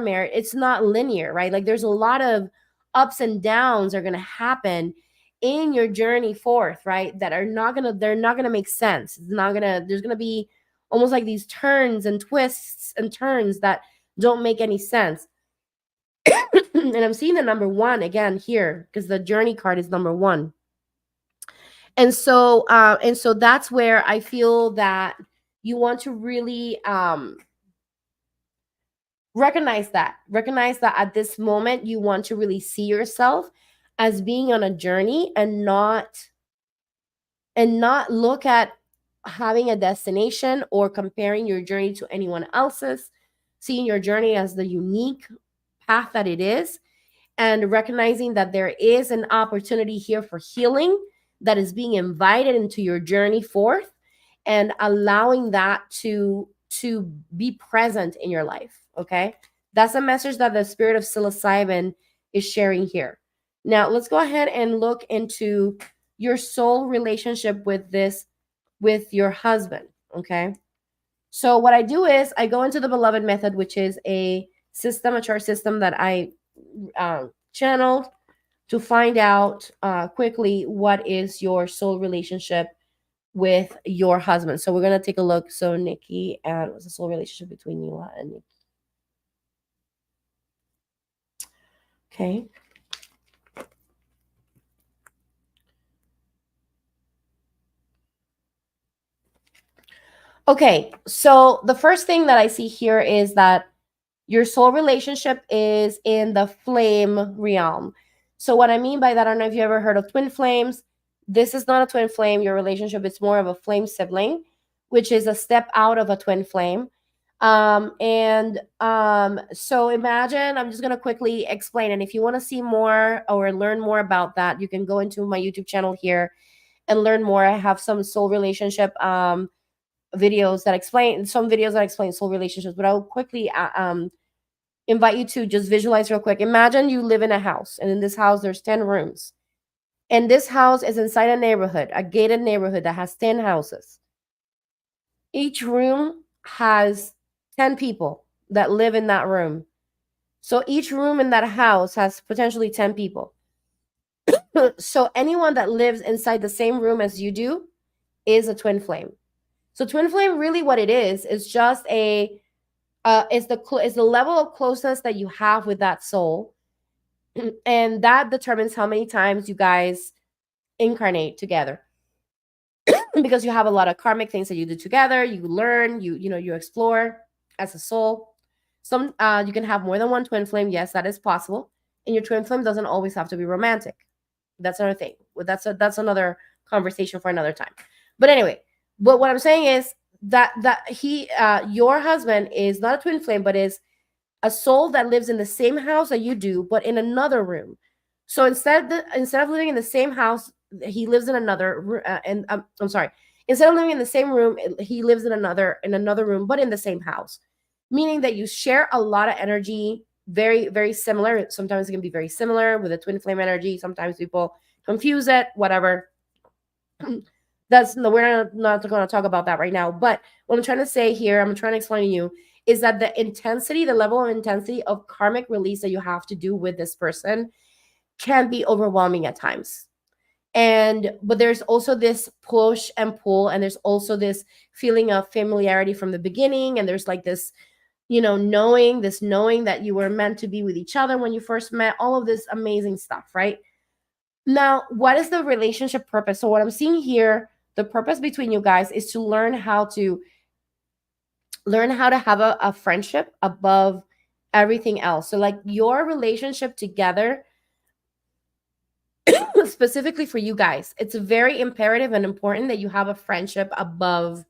marriage, it's not linear, right? Like there's a lot of ups and downs are going to happen in your journey forth, right? That are not going to they're not going to make sense. It's not going to There's going to be almost like these turns and twists and turns that don't make any sense. And I'm seeing the number 1 again here, because the journey card is number 1. And so that's where I feel that you want to really recognize that at this moment you want to really see yourself as being on a journey, and not look at having a destination or comparing your journey to anyone else's. Seeing your journey as the unique path that it is, and recognizing that there is an opportunity here for healing that is being invited into your journey forth, and allowing that to be present in your life. Okay, that's a message that the spirit of psilocybin is sharing here. Now let's go ahead and look into your soul relationship with your husband. Okay, so what I do is I go into the beloved method, which is a chart system that I channeled to find out quickly what is your soul relationship with your husband. So we're going to take a look. So Nikki, and what's the soul relationship between Nila and Nikki? Okay. Okay, so the first thing that I see here is that your soul relationship is in the flame realm. So what I mean by that, I don't know if you ever heard of twin flames. This is not a twin flame. Your relationship is more of a flame sibling, which is a step out of a twin flame. So imagine, I'm just going to quickly explain. And if you want to see more or learn more about that, you can go into my YouTube channel here and learn more. I have some soul relationship videos that explain soul relationships, but I'll quickly invite you to just visualize real quick. Imagine you live in a house, and in this house there's 10 rooms, and this house is inside a gated neighborhood that has 10 houses. Each room has 10 people that live in that room. So each room in that house has potentially 10 people. So anyone that lives inside the same room as you do is a twin flame. So twin flame, really what it is just is the level of closeness that you have with that soul. And that determines how many times you guys incarnate together. Because you have a lot of karmic things that you do together, you learn, you explore as a soul. Some you can have more than one twin flame. Yes, that is possible. And your twin flame doesn't always have to be romantic. That's another thing. That's another conversation for another time. But anyway, but what I'm saying is that your husband is not a twin flame, but is a soul that lives in the same house that you do, but in another room. So instead of living in the same house, he lives in another. I'm sorry. Instead of living in the same room, he lives in another room, but in the same house. Meaning that you share a lot of energy, very, very similar. Sometimes it can be very similar with a twin flame energy. Sometimes people confuse it, whatever. We're not going to talk about that right now. But what I'm trying to say here, I'm trying to explain to you, is that the level of intensity of karmic release that you have to do with this person can be overwhelming at times. And but there's also this push and pull, and there's also this feeling of familiarity from the beginning, and there's like this, knowing that you were meant to be with each other when you first met, all of this amazing stuff, right? Now, what is the relationship purpose? So what I'm seeing here, the purpose between you guys is to learn how to have a friendship above everything else. So like your relationship together, specifically for you guys, it's very imperative and important that you have a friendship above,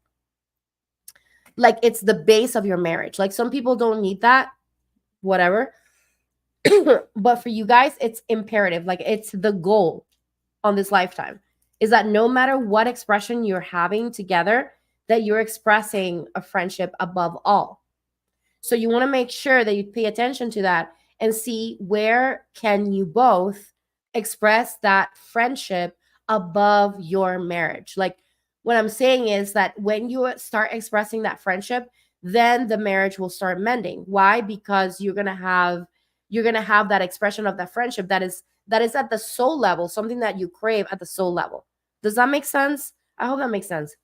like it's the base of your marriage. Like some people don't need that, whatever. But for you guys, it's imperative. Like it's the goal on this lifetime, is that no matter what expression you're having together, that you're expressing a friendship above all. So you want to make sure that you pay attention to that and see where can you both express that friendship above your marriage. Like what I'm saying is that when you start expressing that friendship, then the marriage will start mending. Why? Because you're going to have that expression of that friendship that is at the soul level, something that you crave at the soul level. Does that make sense? I hope that makes sense.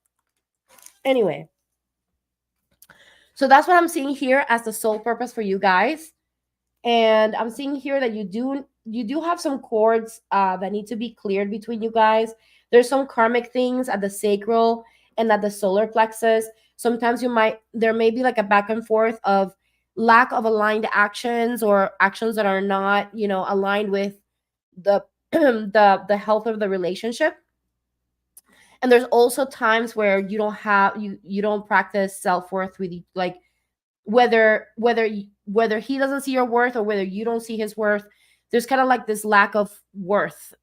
Anyway, so that's what I'm seeing here as the soul purpose for you guys. And I'm seeing here that you do have some cords that need to be cleared between you guys. There's some karmic things at the sacral and at the solar plexus. Sometimes there may be like a back and forth of lack of aligned actions, or actions that are not, aligned with the the health of the relationship. And there's also times where you don't practice self-worth with, like, whether he doesn't see your worth or whether you don't see his worth. There's kind of like this lack of worth,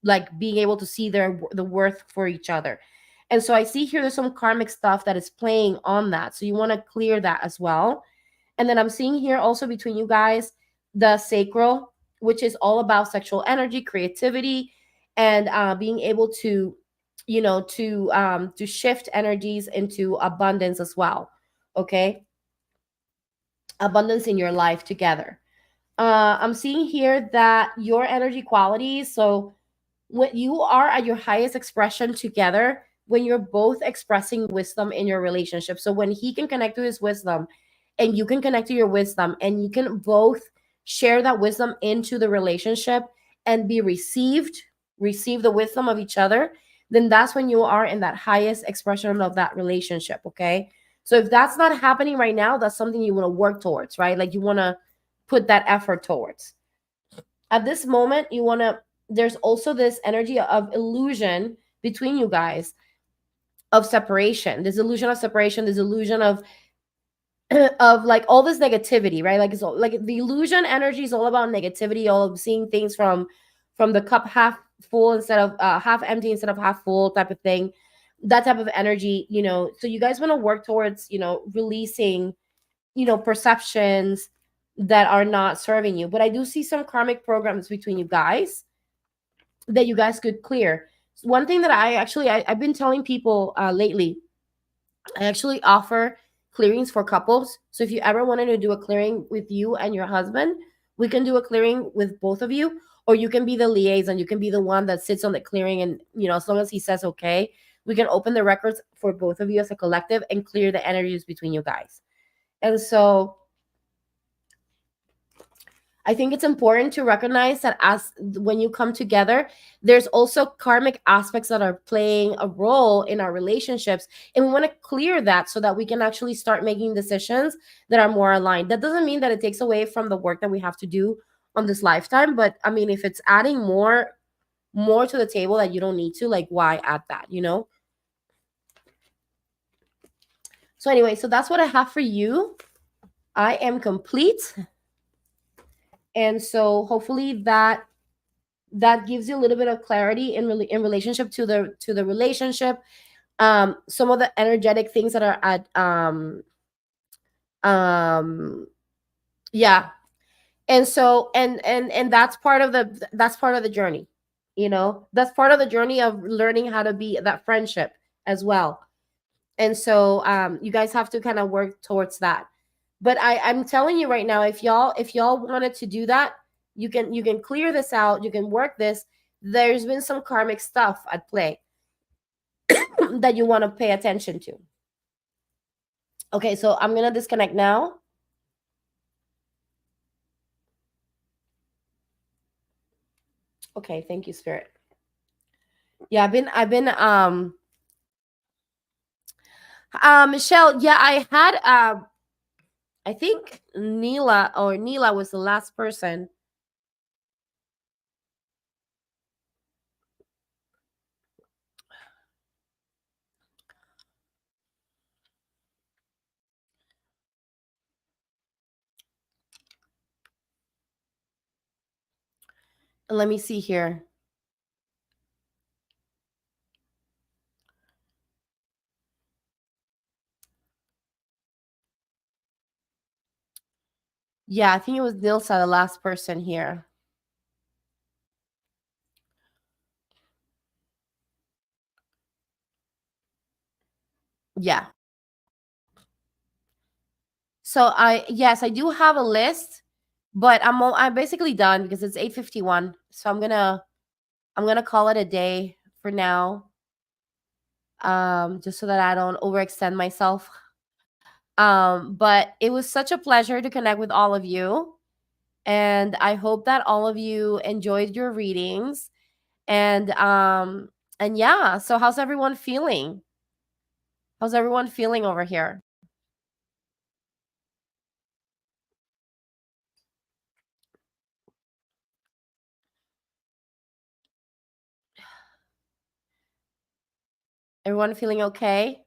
like being able to see the worth for each other. And so I see here there's some karmic stuff that is playing on that, so you want to clear that as well. And then I'm seeing here also between you guys the sacral, which is all about sexual energy, creativity, and being able to, to shift energies into abundance as well. Okay, abundance in your life together. I'm seeing here that your energy qualities. So when you are at your highest expression together, when you're both expressing wisdom in your relationship. So when he can connect to his wisdom and you can connect to your wisdom, and you can both share that wisdom into the relationship and be receive the wisdom of each other, then that's when you are in that highest expression of that relationship. Okay, so if that's not happening right now, that's something you want to work towards, right? Like you want to put that effort towards. At this moment, there's also this energy of illusion between you guys, of separation, this illusion of separation, this illusion of of like all this negativity, right? Like it's all, like the illusion energy is all about negativity, all of seeing things from the cup half full instead of half empty instead of half full type of thing. That type of energy, so you guys want to work towards, releasing, perceptions that are not serving you. But I do see some karmic programs between you guys that you guys could clear. One thing that I've been telling people lately, I actually offer clearings for couples. So if you ever wanted to do a clearing with you and your husband, we can do a clearing with both of you, or you can be the liaison. You can be the one that sits on the clearing, and as long as he says okay, we can open the records for both of you as a collective and clear the energies between you guys. And so I think it's important to recognize that as when you come together, there's also karmic aspects that are playing a role in our relationships. And we want to clear that so that we can actually start making decisions that are more aligned. That doesn't mean that it takes away from the work that we have to do on this lifetime. But I mean, if it's adding more to the table that you don't need to, like, why add that? So anyway, so that's what I have for you. I am complete. And so hopefully that gives you a little bit of clarity in relationship to the relationship. Some of the energetic things that are at yeah. And so and that's part of the journey. That's part of the journey of learning how to be that friendship as well. And so you guys have to kind of work towards that. But I'm telling you right now, if y'all wanted to do that, you can clear this out, you can work this, there's been some karmic stuff at play that you want to pay attention to. Okay, so I'm gonna disconnect now. Okay, thank you, Spirit. Yeah, Michelle, yeah, I think Neela was the last person. Let me see here. Yeah, I think it was Nilsa, the last person here. Yeah. So yes, I do have a list, but I'm basically done because it's 8:51. So I'm gonna call it a day for now. Just so that I don't overextend myself. But it was such a pleasure to connect with all of you. And I hope that all of you enjoyed your readings. And yeah, so how's everyone feeling? How's everyone feeling over here? Everyone feeling okay?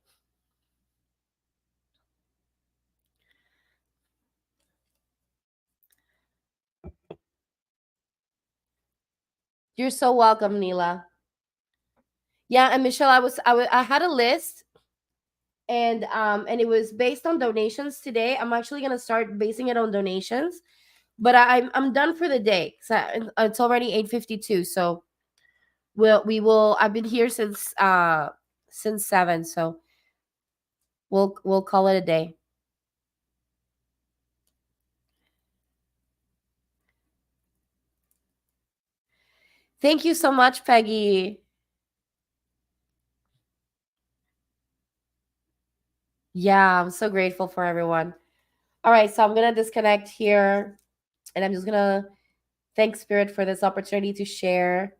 You're so welcome, Neela. Yeah, and Michelle, I had a list, and it was based on donations today. I'm actually gonna start basing it on donations, but I'm done for the day. So it's already 8:52. So we will. I've been here since 7. So we'll call it a day. Thank you so much, Peggy. Yeah, I'm so grateful for everyone. All right, so I'm gonna disconnect here, and I'm just gonna thank Spirit for this opportunity to share.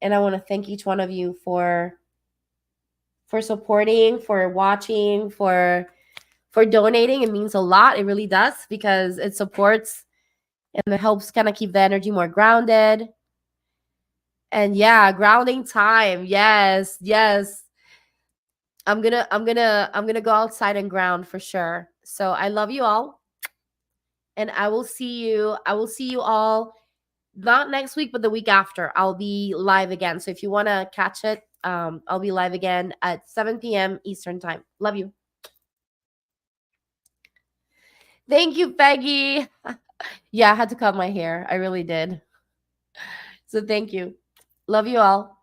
And I want to thank each one of you for supporting, for watching, for donating. It means a lot. It really does, because it supports and it helps kind of keep the energy more grounded. And yeah, grounding time. Yes, yes. I'm gonna go outside and ground for sure. So I love you all, and I will see you all, not next week, but the week after. I'll be live again. So if you want to catch it, I'll be live again at 7 p.m. Eastern time. Love you. Thank you, Peggy. Yeah, I had to cut my hair. I really did. So thank you. Love you all.